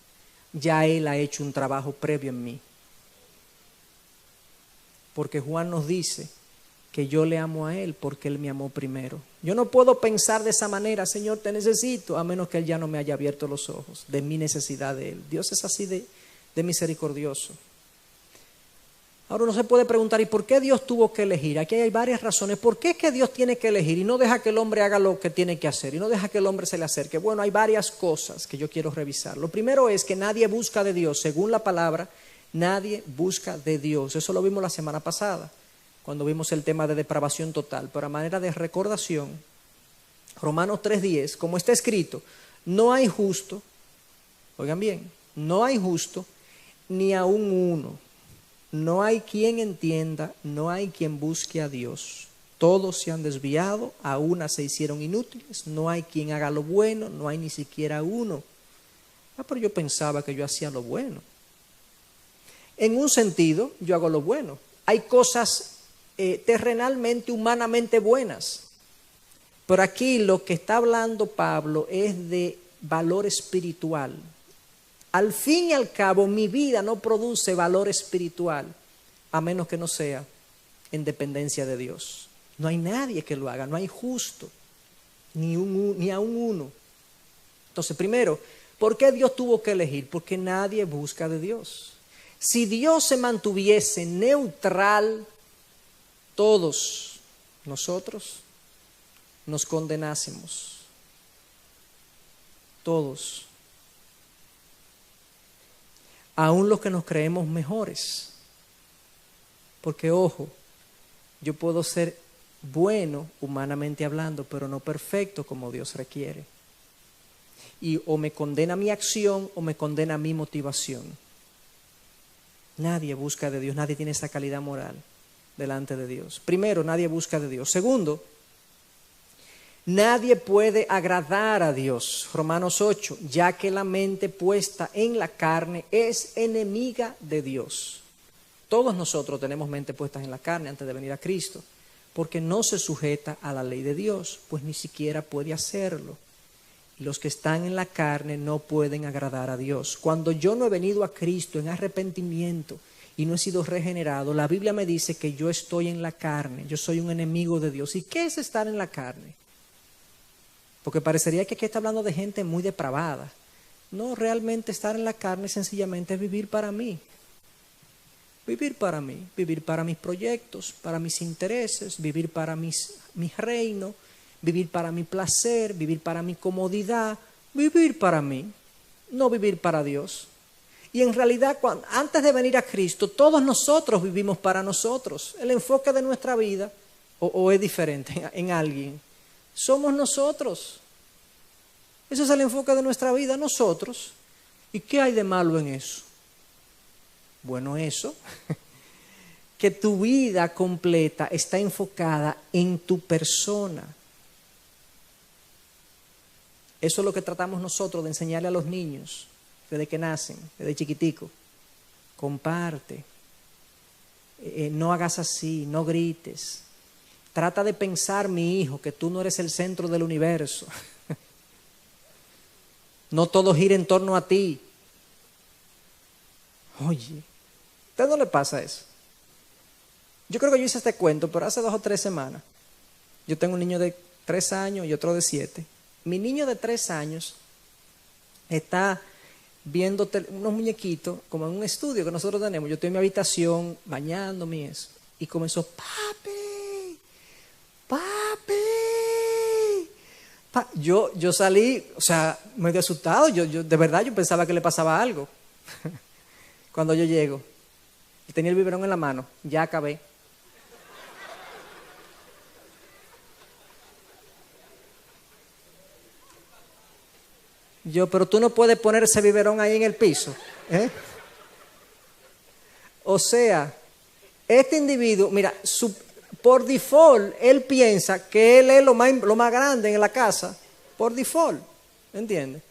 ya Él ha hecho un trabajo previo en mí. Porque Juan nos dice que yo le amo a Él porque Él me amó primero. Yo no puedo pensar de esa manera, Señor, te necesito, a menos que Él ya no me haya abierto los ojos de mi necesidad de Él. Dios es así de misericordioso. Ahora uno se puede preguntar, ¿y por qué Dios tuvo que elegir? Aquí hay varias razones. ¿Por qué es que Dios tiene que elegir y no deja que el hombre haga lo que tiene que hacer y no deja que el hombre se le acerque? Bueno, hay varias cosas que yo quiero revisar. Lo primero es que nadie busca de Dios. Según la palabra, nadie busca de Dios. Eso lo vimos la semana pasada, cuando vimos el tema de depravación total. Pero a manera de recordación, Romanos 3:10, como está escrito, no hay justo, oigan bien, no hay justo ni aún uno. No hay quien entienda, no hay quien busque a Dios. Todos se han desviado, a una se hicieron inútiles, no hay quien haga lo bueno, no hay ni siquiera uno. Pero yo pensaba que yo hacía lo bueno. En un sentido, yo hago lo bueno. Hay cosas terrenalmente, humanamente buenas. Pero aquí lo que está hablando Pablo es de valor espiritual. Al fin y al cabo, mi vida no produce valor espiritual, a menos que no sea en dependencia de Dios. No hay nadie que lo haga, no hay justo, ni aún uno. Entonces, primero, ¿por qué Dios tuvo que elegir? Porque nadie busca de Dios. Si Dios se mantuviese neutral, todos nosotros nos condenásemos. Todos. Aún los que nos creemos mejores. Porque, ojo, yo puedo ser bueno humanamente hablando, pero no perfecto como Dios requiere. Y o me condena mi acción o me condena mi motivación. Nadie busca de Dios, nadie tiene esa calidad moral delante de Dios. Primero, nadie busca de Dios. Segundo, nadie puede agradar a Dios. Romanos 8, ya que la mente puesta en la carne es enemiga de Dios. Todos nosotros tenemos mente puestas en la carne antes de venir a Cristo, porque no se sujeta a la ley de Dios, pues ni siquiera puede hacerlo. Y los que están en la carne no pueden agradar a Dios. Cuando yo no he venido a Cristo en arrepentimiento y no he sido regenerado, la Biblia me dice que yo estoy en la carne, yo soy un enemigo de Dios. ¿Y qué es estar en la carne? Porque parecería que aquí está hablando de gente muy depravada. No, realmente estar en la carne sencillamente es vivir para mí. Vivir para mí, vivir para mis proyectos, para mis intereses, vivir para mi reino, vivir para mi placer, vivir para mi comodidad, vivir para mí, no vivir para Dios. Y en realidad, antes de venir a Cristo, todos nosotros vivimos para nosotros. El enfoque de nuestra vida, o es diferente en alguien. Somos nosotros. Ese es el enfoque de nuestra vida, nosotros. ¿Y qué hay de malo en eso? Bueno, eso, que tu vida completa está enfocada en tu persona. Eso es lo que tratamos nosotros de enseñarle a los niños desde que nacen, desde chiquitico. Comparte, no hagas así, no grites. Trata de pensar, mi hijo, que tú no eres el centro del universo. No todo gira en torno a ti. Oye, ¿a usted no le pasa eso? Yo creo que yo hice este cuento, pero hace 2 o 3 semanas. Yo tengo un niño de 3 años y otro de 7. Mi niño de 3 años está viendo unos muñequitos, como en un estudio que nosotros tenemos. Yo estoy en mi habitación bañándome y eso. Y comenzó, papi, papi. Yo salí, o sea, medio asustado. Yo de verdad yo pensaba que le pasaba algo. Cuando yo llego y tenía el biberón en la mano, ya acabé. Pero tú no puedes poner ese biberón ahí en el piso. O sea, este individuo, mira, por default, él piensa que él es lo más grande en la casa. Por default, ¿me entiendes?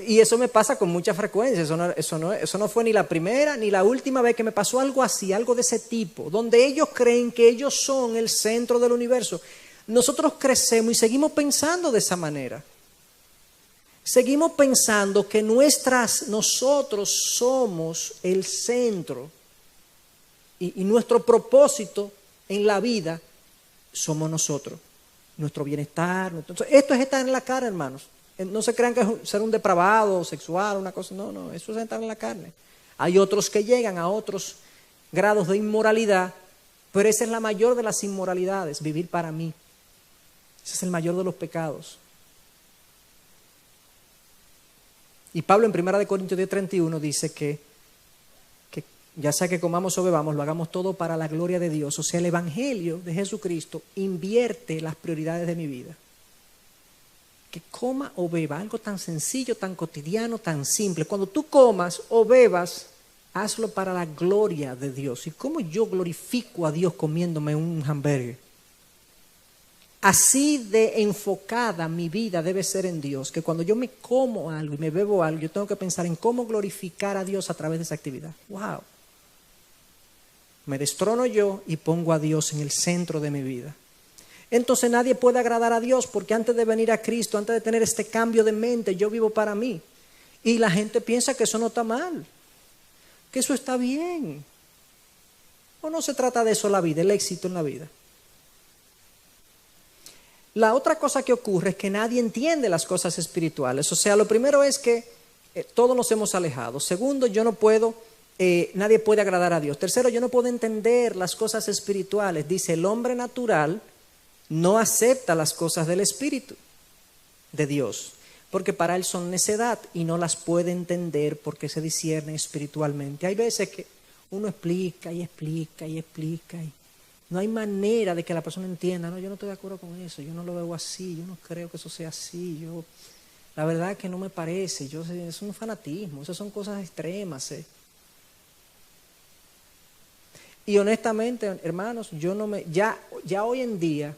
Y eso me pasa con mucha frecuencia. Eso no fue ni la primera ni la última vez que me pasó algo así, algo de ese tipo, donde ellos creen que ellos son el centro del universo. Nosotros crecemos y seguimos pensando de esa manera. Seguimos pensando que nosotros somos el centro y nuestro propósito en la vida somos nosotros, nuestro bienestar. Entonces, esto es estar en la cara, hermanos. No se crean que es ser un depravado sexual, una cosa. No, eso es estar en la carne. Hay otros que llegan a otros grados de inmoralidad, pero esa es la mayor de las inmoralidades, vivir para mí. Ese es el mayor de los pecados. Y Pablo en 1 Corintios 10:31 dice que ya sea que comamos o bebamos, lo hagamos todo para la gloria de Dios. O sea, el Evangelio de Jesucristo invierte las prioridades de mi vida. Que coma o beba, algo tan sencillo, tan cotidiano, tan simple. Cuando tú comas o bebas, hazlo para la gloria de Dios. ¿Y cómo yo glorifico a Dios comiéndome un hamburger? Así de enfocada mi vida debe ser en Dios, que cuando yo me como algo y me bebo algo, yo tengo que pensar en cómo glorificar a Dios a través de esa actividad. ¡Wow! Me destrono yo y pongo a Dios en el centro de mi vida. Entonces nadie puede agradar a Dios porque antes de venir a Cristo, antes de tener este cambio de mente, yo vivo para mí. Y la gente piensa que eso no está mal, que eso está bien. O no se trata de eso la vida, el éxito en la vida. La otra cosa que ocurre es que nadie entiende las cosas espirituales. O sea, lo primero es que todos nos hemos alejado. Segundo, nadie puede agradar a Dios. Tercero, yo no puedo entender las cosas espirituales. Dice, el hombre natural no acepta las cosas del Espíritu de Dios, porque para él son necedad y no las puede entender porque se disciernen espiritualmente. Hay veces que uno explica y explica y explica y no hay manera de que la persona entienda. No, yo no estoy de acuerdo con eso, yo no lo veo así, yo no creo que eso sea así, la verdad es que no me parece, es un fanatismo, esas son cosas extremas. Y honestamente, hermanos, ya hoy en día,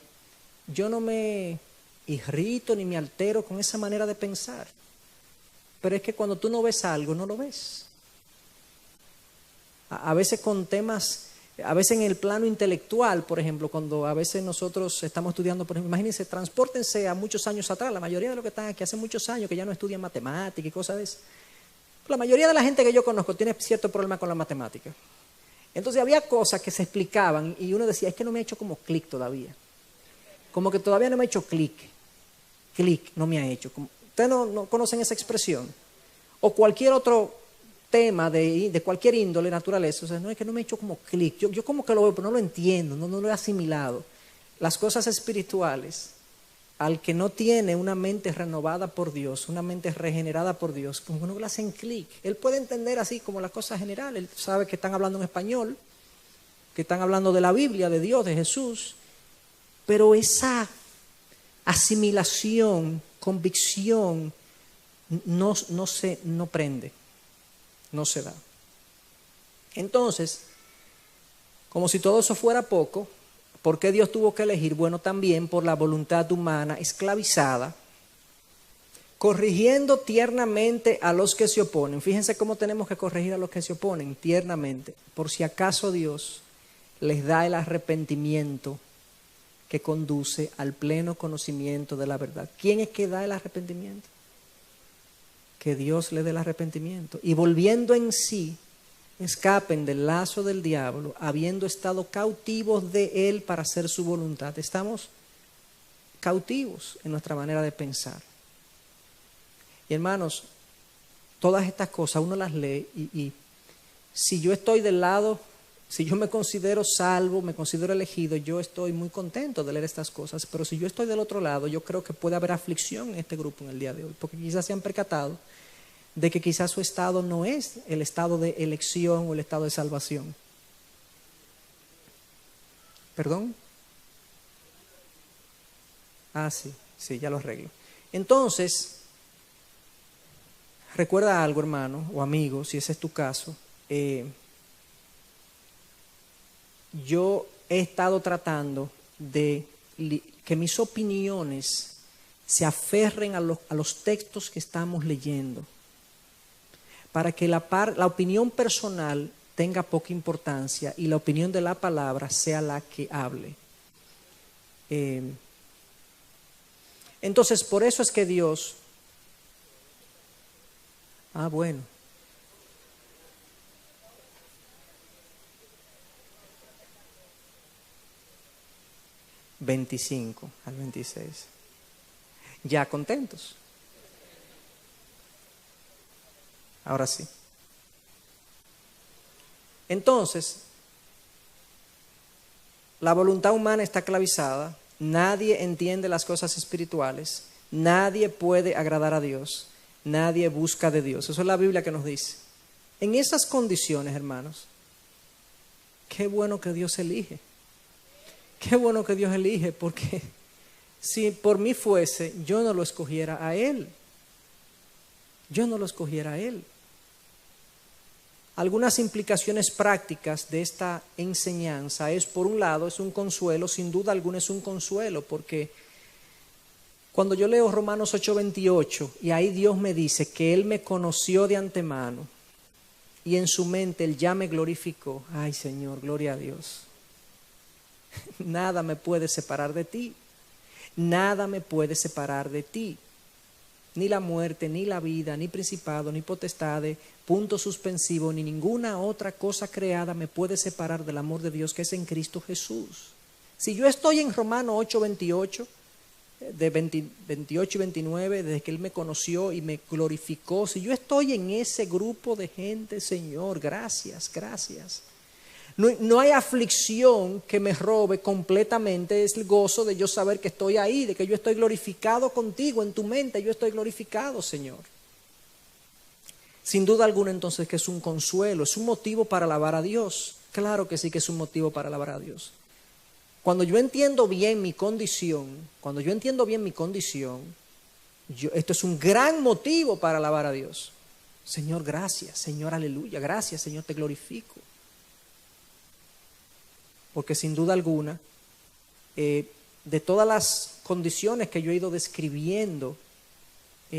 yo no me irrito ni me altero con esa manera de pensar. Pero es que cuando tú no ves algo, no lo ves. A veces con temas, a veces en el plano intelectual, por ejemplo, cuando a veces nosotros estamos estudiando, por ejemplo, imagínense, transpórtense a muchos años atrás, la mayoría de los que están aquí hace muchos años que ya no estudian matemática y cosas de eso. La mayoría de la gente que yo conozco tiene cierto problema con la matemática. Entonces había cosas que se explicaban y uno decía, es que no me ha hecho como clic todavía. Como que todavía no me ha hecho clic no me ha hecho. Ustedes no conocen esa expresión. O cualquier otro tema de cualquier índole, naturaleza. O sea, no es que no me ha hecho como clic. Yo como que lo veo, pero no lo entiendo, no lo he asimilado. Las cosas espirituales, al que no tiene una mente renovada por Dios, una mente regenerada por Dios, como que no le hacen clic. Él puede entender así como las cosas generales. Él sabe que están hablando en español, que están hablando de la Biblia, de Dios, de Jesús. Pero esa asimilación, convicción, no prende, no se da. Entonces, como si todo eso fuera poco, ¿por qué Dios tuvo que elegir? Bueno, también por la voluntad humana esclavizada, corrigiendo tiernamente a los que se oponen. Fíjense cómo tenemos que corregir a los que se oponen, tiernamente, por si acaso Dios les da el arrepentimiento que conduce al pleno conocimiento de la verdad. ¿Quién es que da el arrepentimiento? Que Dios le dé el arrepentimiento. Y volviendo en sí, escapen del lazo del diablo, habiendo estado cautivos de él para hacer su voluntad. Estamos cautivos en nuestra manera de pensar. Y hermanos, todas estas cosas uno las lee y si yo estoy del lado, si yo me considero salvo, me considero elegido, yo estoy muy contento de leer estas cosas. Pero si yo estoy del otro lado, yo creo que puede haber aflicción en este grupo en el día de hoy, porque quizás se han percatado de que quizás su estado no es el estado de elección o el estado de salvación. ¿Perdón? Ah, sí, ya lo arreglo. Entonces, recuerda algo, hermano o amigo, si ese es tu caso. Yo he estado tratando de que mis opiniones se aferren a los textos que estamos leyendo, para que la opinión personal tenga poca importancia y la opinión de la palabra sea la que hable. Entonces, por eso es que Dios... bueno. ...25 al 26. ¿Ya contentos? Ahora sí. Entonces, la voluntad humana está esclavizada, nadie entiende las cosas espirituales, nadie puede agradar a Dios, nadie busca de Dios. Eso es la Biblia que nos dice. En esas condiciones, hermanos, qué bueno que Dios elige. Qué bueno que Dios elige, porque si por mí fuese, yo no lo escogiera a Él. Yo no lo escogiera a Él. Algunas implicaciones prácticas de esta enseñanza es, por un lado, es un consuelo, sin duda alguna es un consuelo, porque cuando yo leo Romanos 8:28 y ahí Dios me dice que Él me conoció de antemano y en su mente Él ya me glorificó, ay Señor, gloria a Dios. Nada me puede separar de ti, nada me puede separar de ti. Ni la muerte, ni la vida, ni principado, ni potestades, punto suspensivo, ni ninguna otra cosa creada me puede separar del amor de Dios que es en Cristo Jesús. Si yo estoy en Romanos 8:28, de 28 y 29, desde que Él me conoció y me glorificó, si yo estoy en ese grupo de gente, Señor, gracias, gracias. No hay aflicción que me robe completamente el gozo de yo saber que estoy ahí, de que yo estoy glorificado contigo, en tu mente yo estoy glorificado, Señor. Sin duda alguna entonces que es un consuelo, es un motivo para alabar a Dios. Claro que sí que es un motivo para alabar a Dios. Cuando yo entiendo bien mi condición, esto es un gran motivo para alabar a Dios. Señor, gracias, Señor, aleluya, gracias, Señor, te glorifico. Porque sin duda alguna, de todas las condiciones que yo he ido describiendo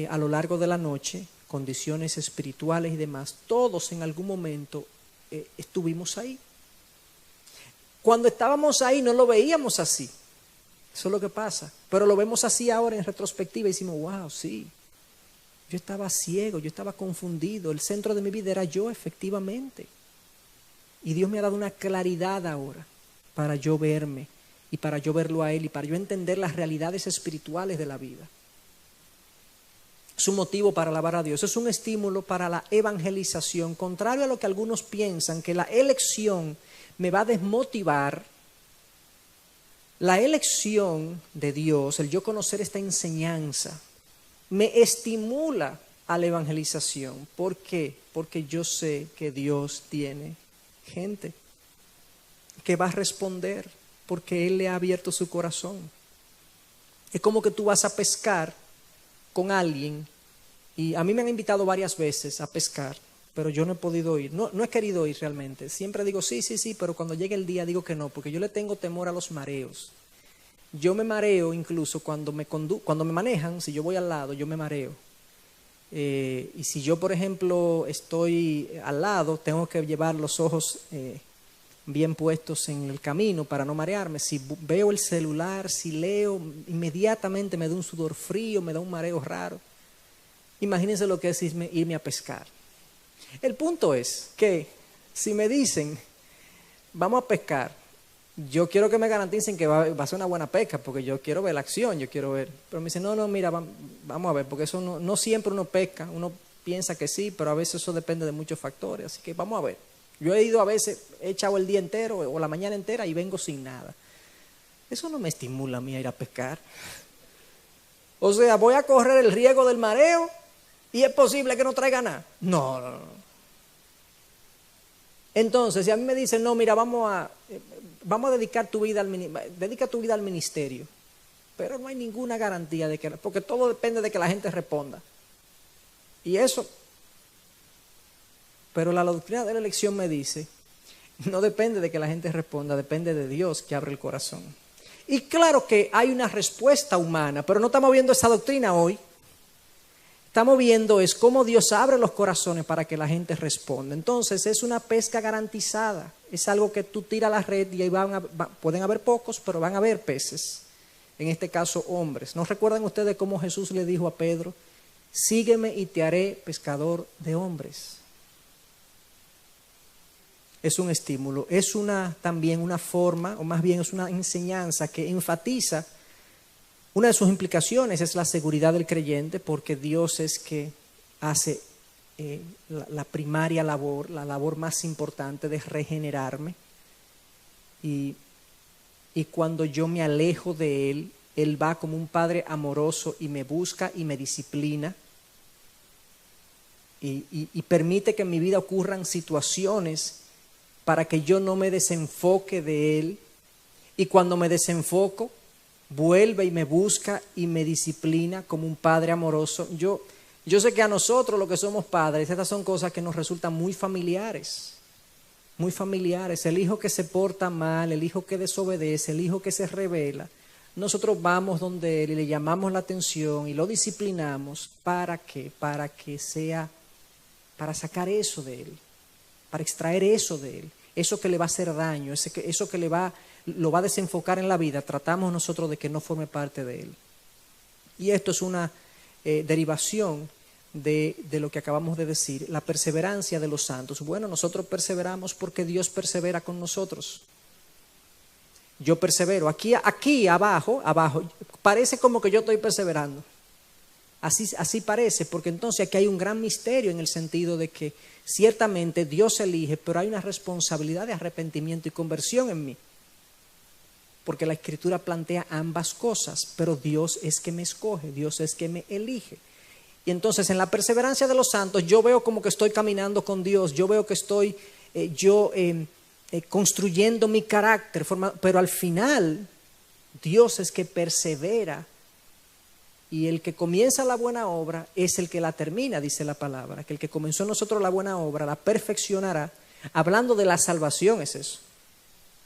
a lo largo de la noche, condiciones espirituales y demás, todos en algún momento estuvimos ahí. Cuando estábamos ahí no lo veíamos así, eso es lo que pasa, pero lo vemos así ahora en retrospectiva y decimos, wow, sí, yo estaba ciego, yo estaba confundido, el centro de mi vida era yo efectivamente. Y Dios me ha dado una claridad ahora para yo verme y para yo verlo a Él y para yo entender las realidades espirituales de la vida. Es un motivo para alabar a Dios, es un estímulo para la evangelización, contrario a lo que algunos piensan, que la elección me va a desmotivar. La elección de Dios, el yo conocer esta enseñanza, me estimula a la evangelización. ¿Por qué? Porque yo sé que Dios tiene gente que va a responder porque Él le ha abierto su corazón. Es como que tú vas a pescar con alguien, y a mí me han invitado varias veces a pescar, pero yo no he podido ir, no he querido ir realmente. Siempre digo sí, pero cuando llegue el día digo que no, porque yo le tengo temor a los mareos. Yo me mareo incluso cuando me manejan, si yo voy al lado, yo me mareo. Y si yo, por ejemplo, estoy al lado, tengo que llevar los ojos bien puestos en el camino para no marearme. Si veo el celular, si leo, inmediatamente me da un sudor frío, me da un mareo raro. Imagínense lo que es irme a pescar. El punto es que si me dicen, vamos a pescar, yo quiero que me garanticen que va a ser una buena pesca, porque yo quiero ver la acción, yo quiero ver. Pero me dicen, no, mira, vamos a ver, porque eso no siempre uno pesca, uno piensa que sí, pero a veces eso depende de muchos factores, así que vamos a ver. Yo he ido a veces, he echado el día entero o la mañana entera y vengo sin nada. Eso no me estimula a mí a ir a pescar. O sea, voy a correr el riesgo del mareo y es posible que no traiga nada. No. Entonces, si a mí me dicen, no, mira, vamos a dedicar dedica tu vida al ministerio, pero no hay ninguna garantía de que, porque todo depende de que la gente responda. Y eso, pero la doctrina de la elección me dice, no depende de que la gente responda, depende de Dios que abre el corazón. Y claro que hay una respuesta humana, pero no estamos viendo esa doctrina hoy. Estamos viendo es cómo Dios abre los corazones para que la gente responda. Entonces es una pesca garantizada. Es algo que tú tiras la red y ahí pueden haber pocos, pero van a haber peces. En este caso hombres. ¿No recuerdan ustedes cómo Jesús le dijo a Pedro? Sígueme y te haré pescador de hombres. Es un estímulo, es también una forma, o más bien es una enseñanza que enfatiza. Una de sus implicaciones es la seguridad del creyente, porque Dios es que hace la primaria labor, la labor más importante de regenerarme. Y cuando yo me alejo de Él, Él va como un padre amoroso y me busca y me disciplina. Y permite que en mi vida ocurran situaciones para que yo no me desenfoque de Él. Y cuando me desenfoco, vuelve y me busca y me disciplina como un padre amoroso. Yo sé que a nosotros, los que somos padres, estas son cosas que nos resultan muy familiares. Muy familiares. El hijo que se porta mal, el hijo que desobedece, el hijo que se rebela. Nosotros vamos donde él y le llamamos la atención y lo disciplinamos. ¿Para qué? Para sacar eso de él. Para extraer eso de él. Eso que le va a hacer daño, eso que lo va a desenfocar en la vida, tratamos nosotros de que no forme parte de él. Y esto es una derivación de lo que acabamos de decir, la perseverancia de los santos. Bueno, nosotros perseveramos porque Dios persevera con nosotros. Yo persevero. Aquí abajo, parece como que yo estoy perseverando. Así parece, porque entonces aquí hay un gran misterio en el sentido de que ciertamente Dios elige, pero hay una responsabilidad de arrepentimiento y conversión en mí. Porque la Escritura plantea ambas cosas, pero Dios es que me escoge, Dios es que me elige. Y entonces en la perseverancia de los santos yo veo como que estoy caminando con Dios, yo veo que estoy construyendo mi carácter, pero al final Dios es que persevera. Y el que comienza la buena obra es el que la termina, dice la palabra. Que el que comenzó en nosotros la buena obra la perfeccionará. Hablando de la salvación es eso.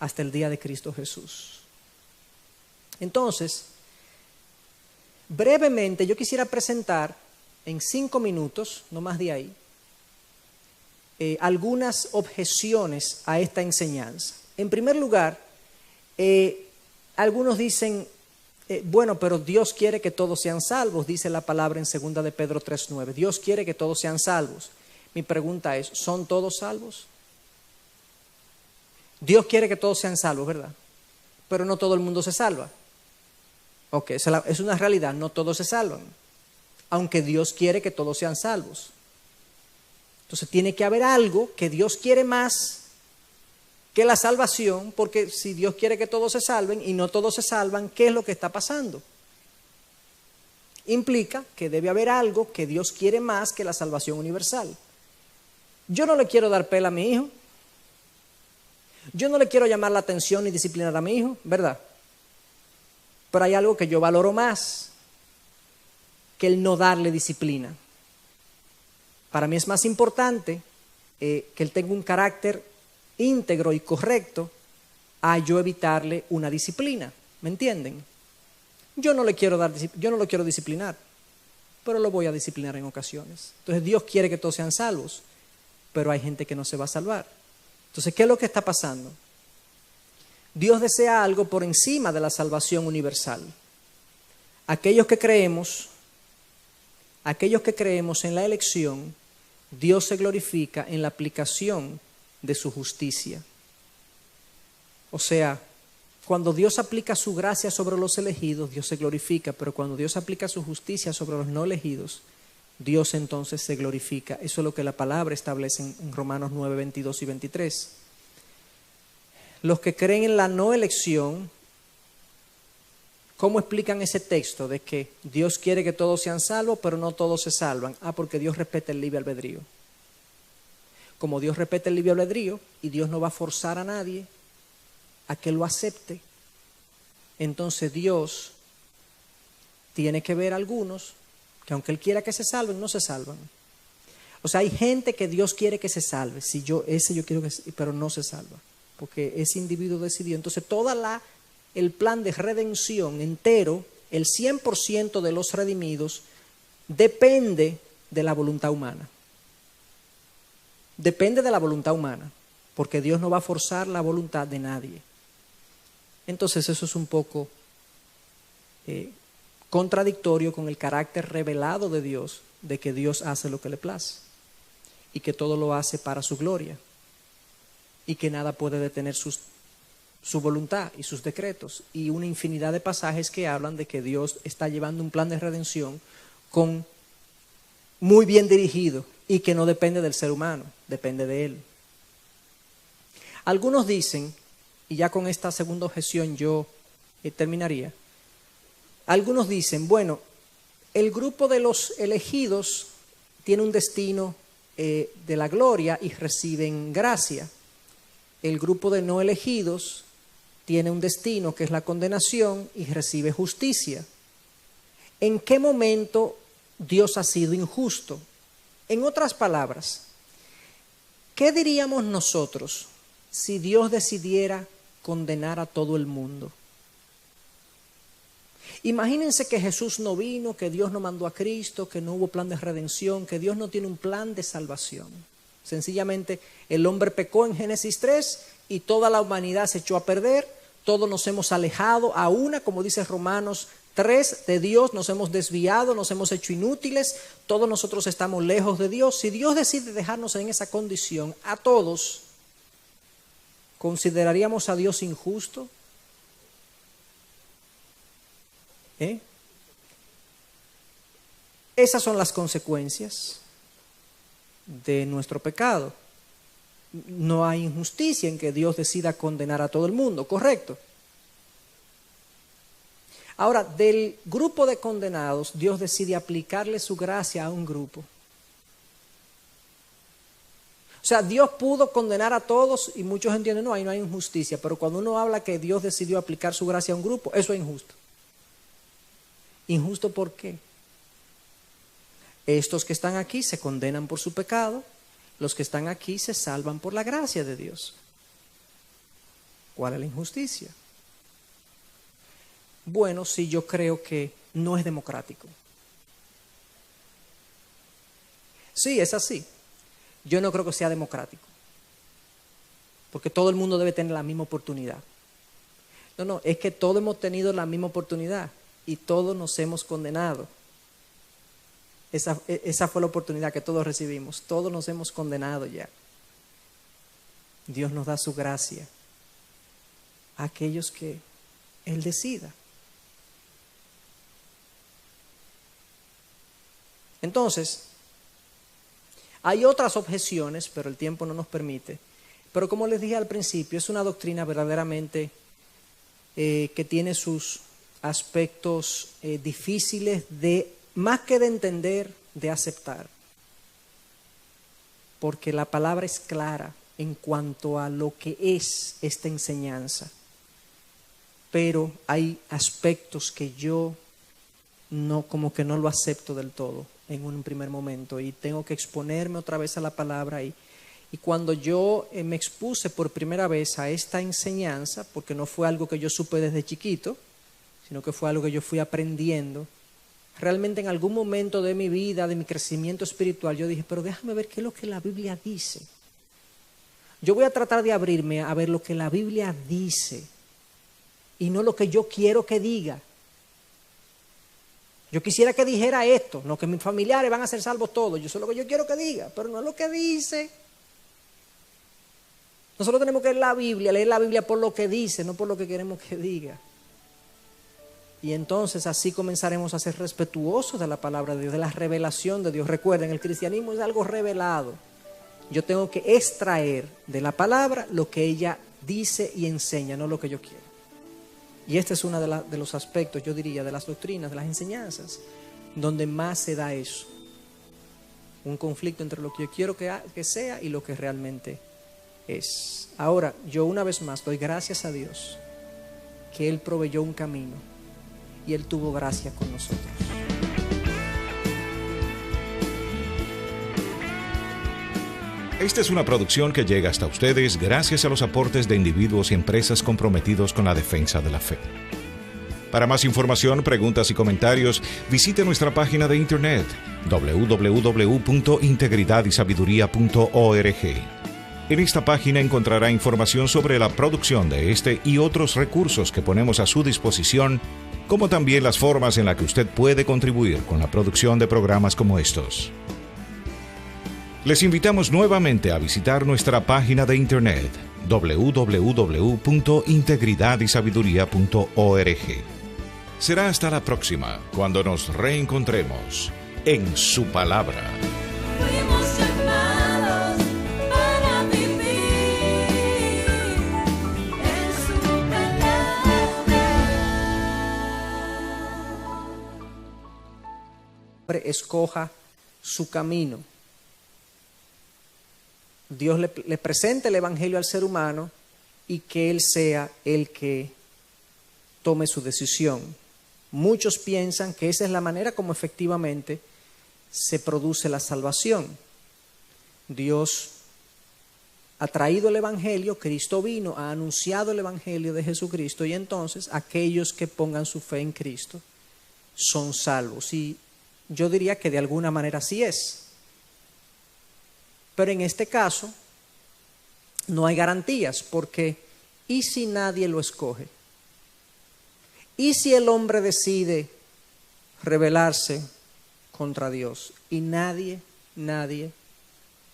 Hasta el día de Cristo Jesús. Entonces, brevemente yo quisiera presentar en 5 minutos, no más de ahí, algunas objeciones a esta enseñanza. En primer lugar, algunos dicen, bueno, pero Dios quiere que todos sean salvos, dice la palabra en 2 de Pedro 3:9. Dios quiere que todos sean salvos. Mi pregunta es, ¿son todos salvos? Dios quiere que todos sean salvos, ¿verdad? Pero no todo el mundo se salva. Ok, es una realidad, no todos se salvan. Aunque Dios quiere que todos sean salvos. Entonces tiene que haber algo que Dios quiere más que la salvación, porque si Dios quiere que todos se salven y no todos se salvan, ¿qué es lo que está pasando? Implica que debe haber algo que Dios quiere más que la salvación universal. Yo no le quiero dar pela a mi hijo. Yo no le quiero llamar la atención ni disciplinar a mi hijo, ¿verdad? Pero hay algo que yo valoro más que el no darle disciplina. Para mí es más importante que él tenga un carácter íntegro y correcto a yo evitarle una disciplina. ¿Me entienden? Yo no lo quiero disciplinar, pero lo voy a disciplinar en ocasiones. Entonces Dios quiere que todos sean salvos, pero hay gente que no se va a salvar. Entonces, ¿qué es lo que está pasando? Dios desea algo por encima de la salvación universal. Aquellos que creemos en la elección, Dios se glorifica en la aplicación de su justicia. O sea, cuando Dios aplica su gracia sobre los elegidos, Dios se glorifica, pero cuando Dios aplica su justicia sobre los no elegidos, Dios entonces se glorifica. Eso es lo que la palabra establece en Romanos 9, 22 y 23. Los que creen en la no elección, ¿cómo explican ese texto de que Dios quiere que todos sean salvos, pero no todos se salvan? Porque Dios respeta el libre albedrío. Como Dios respeta el libre albedrío y Dios no va a forzar a nadie a que lo acepte, entonces Dios tiene que ver a algunos que aunque Él quiera que se salven, no se salvan. O sea, hay gente que Dios quiere que se salve, yo quiero que, pero no se salva, porque ese individuo decidió. Entonces el plan de redención entero, el 100% de los redimidos, depende de la voluntad humana. Depende de la voluntad humana, porque Dios no va a forzar la voluntad de nadie. Entonces eso es un poco contradictorio con el carácter revelado de Dios, de que Dios hace lo que le place y que todo lo hace para su gloria y que nada puede detener su voluntad y sus decretos, y una infinidad de pasajes que hablan de que Dios está llevando un plan de redención muy bien dirigido y que no depende del ser humano, depende de Él. Algunos dicen, y ya con esta segunda objeción yo terminaría, algunos dicen, bueno, el grupo de los elegidos tiene un destino de la gloria y reciben gracia. El grupo de no elegidos tiene un destino que es la condenación y recibe justicia. ¿En qué momento Dios ha sido injusto? En otras palabras, ¿qué diríamos nosotros si Dios decidiera condenar a todo el mundo? Imagínense que Jesús no vino, que Dios no mandó a Cristo, que no hubo plan de redención, que Dios no tiene un plan de salvación. Sencillamente el hombre pecó en Génesis 3 y toda la humanidad se echó a perder, todos nos hemos alejado a una, como dice Romanos 3, de Dios, nos hemos desviado, nos hemos hecho inútiles, todos nosotros estamos lejos de Dios. Si Dios decide dejarnos en esa condición a todos, ¿consideraríamos a Dios injusto? Esas son las consecuencias de nuestro pecado. No hay injusticia en que Dios decida condenar a todo el mundo, ¿correcto? Ahora, del grupo de condenados, Dios decide aplicarle su gracia a un grupo. O sea, Dios pudo condenar a todos y muchos entienden, no hay injusticia, pero cuando uno habla que Dios decidió aplicar su gracia a un grupo, eso es injusto. ¿Injusto por qué? Estos que están aquí se condenan por su pecado, los que están aquí se salvan por la gracia de Dios. ¿Cuál es la injusticia? Bueno, sí, yo creo que no es democrático. Sí, es así. Yo no creo que sea democrático, porque todo el mundo debe tener la misma oportunidad. No, es que todos hemos tenido la misma oportunidad y todos nos hemos condenado. Esa fue la oportunidad que todos recibimos. Todos nos hemos condenado ya. Dios nos da su gracia a aquellos que Él decida. Entonces, hay otras objeciones, pero el tiempo no nos permite. Pero como les dije al principio, es una doctrina verdaderamente que tiene sus aspectos difíciles más que de entender, de aceptar. Porque la palabra es clara en cuanto a lo que es esta enseñanza. pero hay aspectos que yo no, como que no lo acepto del todo en un primer momento y tengo que exponerme otra vez a la palabra y cuando yo me expuse por primera vez a esta enseñanza, porque no fue algo que yo supe desde chiquito, sino que fue algo que yo fui aprendiendo, realmente en algún momento de mi vida, de mi crecimiento espiritual, yo dije, pero déjame ver qué es lo que la Biblia dice. Yo voy a tratar de abrirme a ver lo que la Biblia dice y no lo que yo quiero que diga. Yo quisiera que dijera esto, no que mis familiares van a ser salvos todos, yo sé lo que yo quiero que diga, pero no es lo que dice. Nosotros tenemos que leer la Biblia por lo que dice, no por lo que queremos que diga. Y entonces así comenzaremos a ser respetuosos de la palabra de Dios, de la revelación de Dios. Recuerden, el cristianismo es algo revelado. Yo tengo que extraer de la palabra lo que ella dice y enseña, no lo que yo quiero. Y este es uno de los aspectos, yo diría, de las doctrinas, de las enseñanzas, donde más se da eso. Un conflicto entre lo que yo quiero que sea y lo que realmente es. Ahora, yo una vez más doy gracias a Dios que Él proveyó un camino y Él tuvo gracia con nosotros. Esta es una producción que llega hasta ustedes gracias a los aportes de individuos y empresas comprometidos con la defensa de la fe. Para más información, preguntas y comentarios, visite nuestra página de internet www.integridadisabiduría.org. En esta página encontrará información sobre la producción de este y otros recursos que ponemos a su disposición, como también las formas en las que usted puede contribuir con la producción de programas como estos. Les invitamos nuevamente a visitar nuestra página de internet www.integridadisabiduría.org. Será hasta la próxima, cuando nos reencontremos en su palabra. Fuimos llamados para vivir en su palabra. Escoja su camino. Dios le presenta el Evangelio al ser humano y que Él sea el que tome su decisión. Muchos piensan que esa es la manera como efectivamente se produce la salvación. Dios ha traído el Evangelio, Cristo vino, ha anunciado el Evangelio de Jesucristo y entonces aquellos que pongan su fe en Cristo son salvos. Y yo diría que de alguna manera así es. Pero en este caso no hay garantías, porque ¿y si nadie lo escoge? ¿Y si el hombre decide rebelarse contra Dios y nadie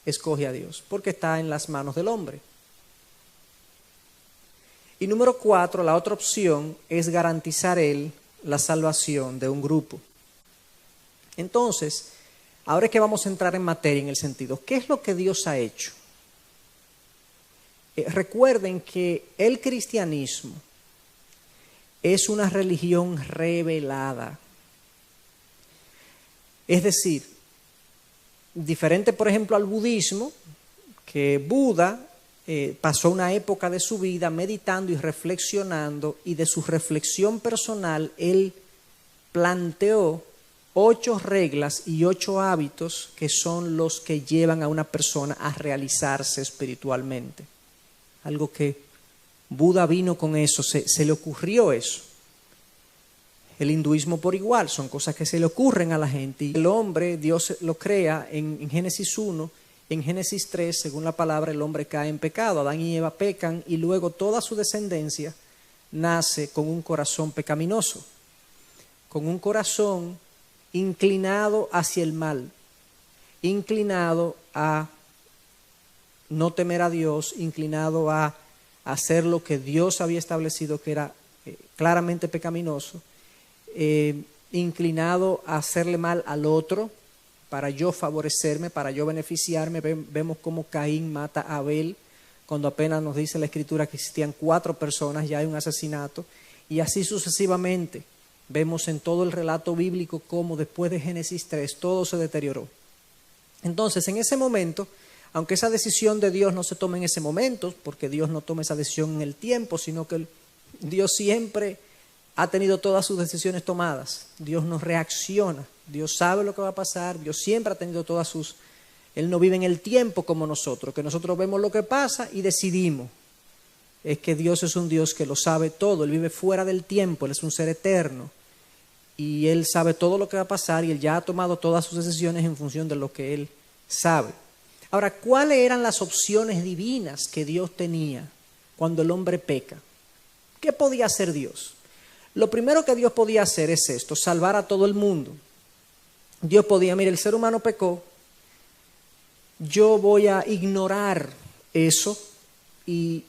escoge a Dios? Porque está en las manos del hombre. Y número 4, la otra opción es garantizar él la salvación de un grupo. Entonces, ahora es que vamos a entrar en materia en el sentido, ¿qué es lo que Dios ha hecho? Recuerden que el cristianismo es una religión revelada. Es decir, diferente por ejemplo al budismo, que Buda pasó una época de su vida meditando y reflexionando, y de su reflexión personal él planteó 8 reglas y 8 hábitos que son los que llevan a una persona a realizarse espiritualmente. Algo que Buda vino con eso, se le ocurrió eso. El hinduismo por igual, son cosas que se le ocurren a la gente. Y el hombre, Dios lo crea en Génesis 1, en Génesis 3, según la palabra, el hombre cae en pecado. Adán y Eva pecan y luego toda su descendencia nace con un corazón pecaminoso, con un corazón inclinado hacia el mal, inclinado a no temer a Dios, inclinado a hacer lo que Dios había establecido que era claramente pecaminoso, inclinado a hacerle mal al otro para yo favorecerme, para yo beneficiarme. Vemos cómo Caín mata a Abel, cuando apenas nos dice la Escritura que existían 4 personas, ya hay un asesinato, y así sucesivamente. Vemos en todo el relato bíblico cómo después de Génesis 3 todo se deterioró. Entonces, en ese momento, aunque esa decisión de Dios no se tome en ese momento, porque Dios no toma esa decisión en el tiempo, sino que Dios siempre ha tenido todas sus decisiones tomadas. Dios no reacciona. Dios sabe lo que va a pasar. Dios siempre ha tenido todas sus... Él no vive en el tiempo como nosotros, que nosotros vemos lo que pasa y decidimos. Es que Dios es un Dios que lo sabe todo. Él vive fuera del tiempo. Él es un ser eterno. Y Él sabe todo lo que va a pasar y Él ya ha tomado todas sus decisiones en función de lo que Él sabe. Ahora, ¿cuáles eran las opciones divinas que Dios tenía cuando el hombre peca? ¿Qué podía hacer Dios? Lo primero que Dios podía hacer es esto, salvar a todo el mundo. Dios podía, mire, el ser humano pecó, yo voy a ignorar eso y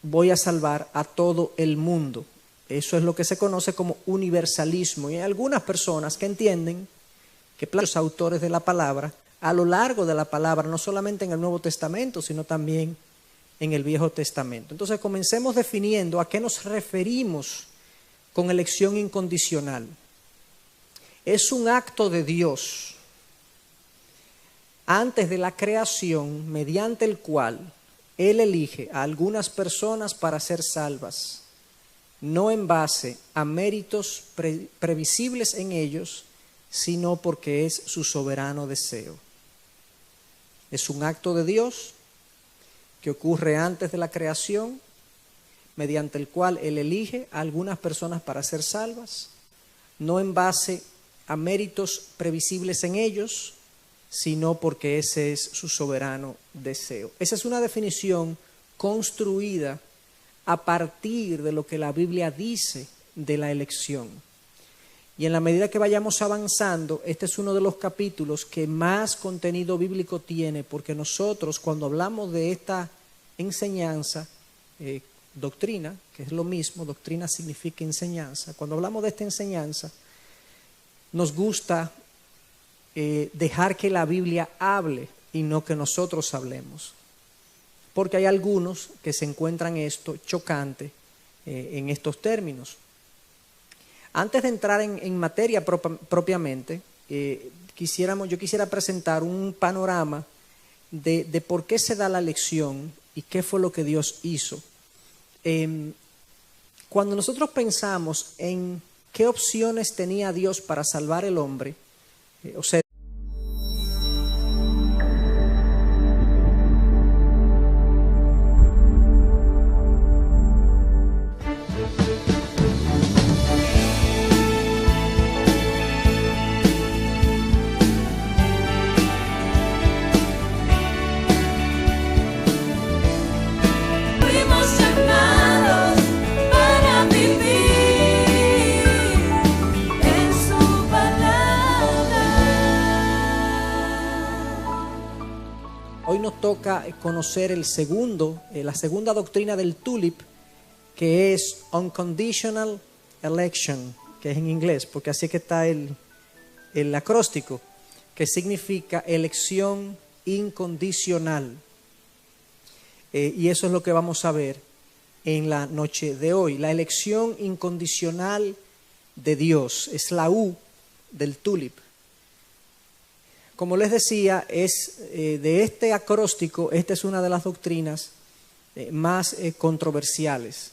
voy a salvar a todo el mundo. Eso es lo que se conoce como universalismo. Y hay algunas personas que entienden que los autores de la palabra, a lo largo de la palabra, no solamente en el Nuevo Testamento, sino también en el Viejo Testamento. Entonces comencemos definiendo a qué nos referimos con elección incondicional. Es un acto de Dios antes de la creación, mediante el cual Él elige a algunas personas para ser salvas, no en base a méritos previsibles en ellos, sino porque es su soberano deseo. Es un acto de Dios que ocurre antes de la creación, mediante el cual Él elige a algunas personas para ser salvas, no en base a méritos previsibles en ellos, sino porque ese es su soberano deseo. Esa es una definición construida a partir de lo que la Biblia dice de la elección. Y en la medida que vayamos avanzando, este es uno de los capítulos que más contenido bíblico tiene, porque nosotros cuando hablamos de esta enseñanza, doctrina, que es lo mismo, doctrina significa enseñanza, cuando hablamos de esta enseñanza, nos gusta dejar que la Biblia hable y no que nosotros hablemos. Porque hay algunos que se encuentran esto chocante en estos términos. Antes de entrar en materia propiamente, yo quisiera presentar un panorama de por qué se da la elección y qué fue lo que Dios hizo. Cuando nosotros pensamos en qué opciones tenía Dios para salvar el hombre, o sea, Fuimos llamados para vivir en su palabra. hoy nos toca conocer la segunda doctrina del TULIP, que es Unconditional Election, que es en inglés, porque así es que está el acróstico, que significa elección incondicional. Y eso es lo que vamos a ver en la noche de hoy. La elección incondicional de Dios es la U del TULIP. Como les decía, de este acróstico, esta es una de las doctrinas más controversiales.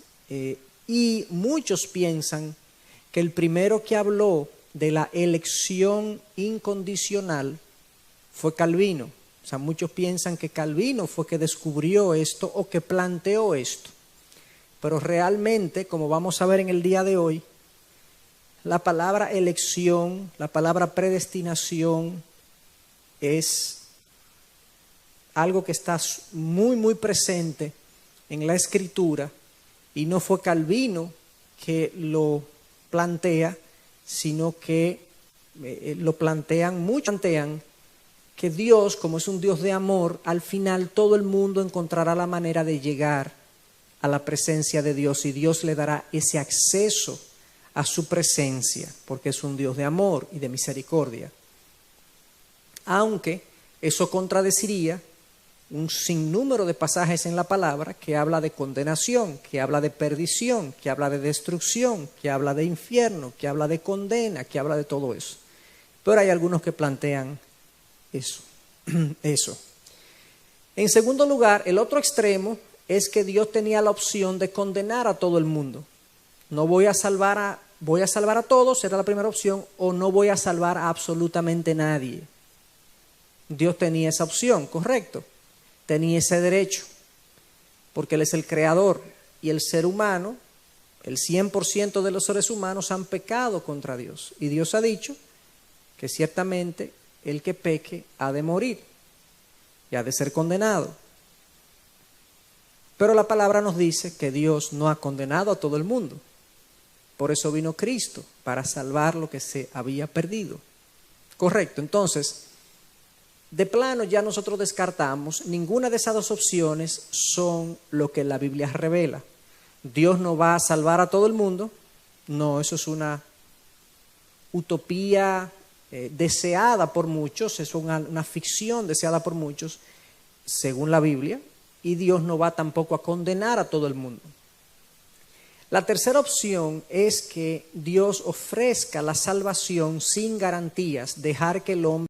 Y muchos piensan que el primero que habló de la elección incondicional fue Calvino. O sea, muchos piensan que Calvino fue que descubrió esto o que planteó esto. Pero realmente, como vamos a ver en el día de hoy, la palabra elección, la palabra predestinación es algo que está muy, muy presente en la Escritura, y no fue Calvino que lo plantea, sino que lo plantean, muchos plantean que Dios, como es un Dios de amor, al final todo el mundo encontrará la manera de llegar a la presencia de Dios, y Dios le dará ese acceso a su presencia, porque es un Dios de amor y de misericordia. Aunque eso contradeciría un sinnúmero de pasajes en la palabra que habla de condenación, que habla de perdición, que habla de destrucción, que habla de infierno, que habla de condena, que habla de todo eso. Pero hay algunos que plantean eso. En segundo lugar, el otro extremo es que Dios tenía la opción de condenar a todo el mundo. No voy a salvar a todos, era la primera opción, o no voy a salvar a absolutamente nadie. Dios tenía esa opción, correcto. Tenía ese derecho, porque Él es el creador y el ser humano, el 100% de los seres humanos han pecado contra Dios. Y Dios ha dicho que ciertamente el que peque ha de morir y ha de ser condenado. Pero la palabra nos dice que Dios no ha condenado a todo el mundo. Por eso vino Cristo, para salvar lo que se había perdido. Correcto, entonces, de plano ya nosotros descartamos, ninguna de esas dos opciones son lo que la Biblia revela. Dios no va a salvar a todo el mundo. No, eso es una utopía deseada por muchos, es una ficción deseada por muchos, según la Biblia, y Dios no va tampoco a condenar a todo el mundo. La tercera opción es que Dios ofrezca la salvación sin garantías, dejar que el hombre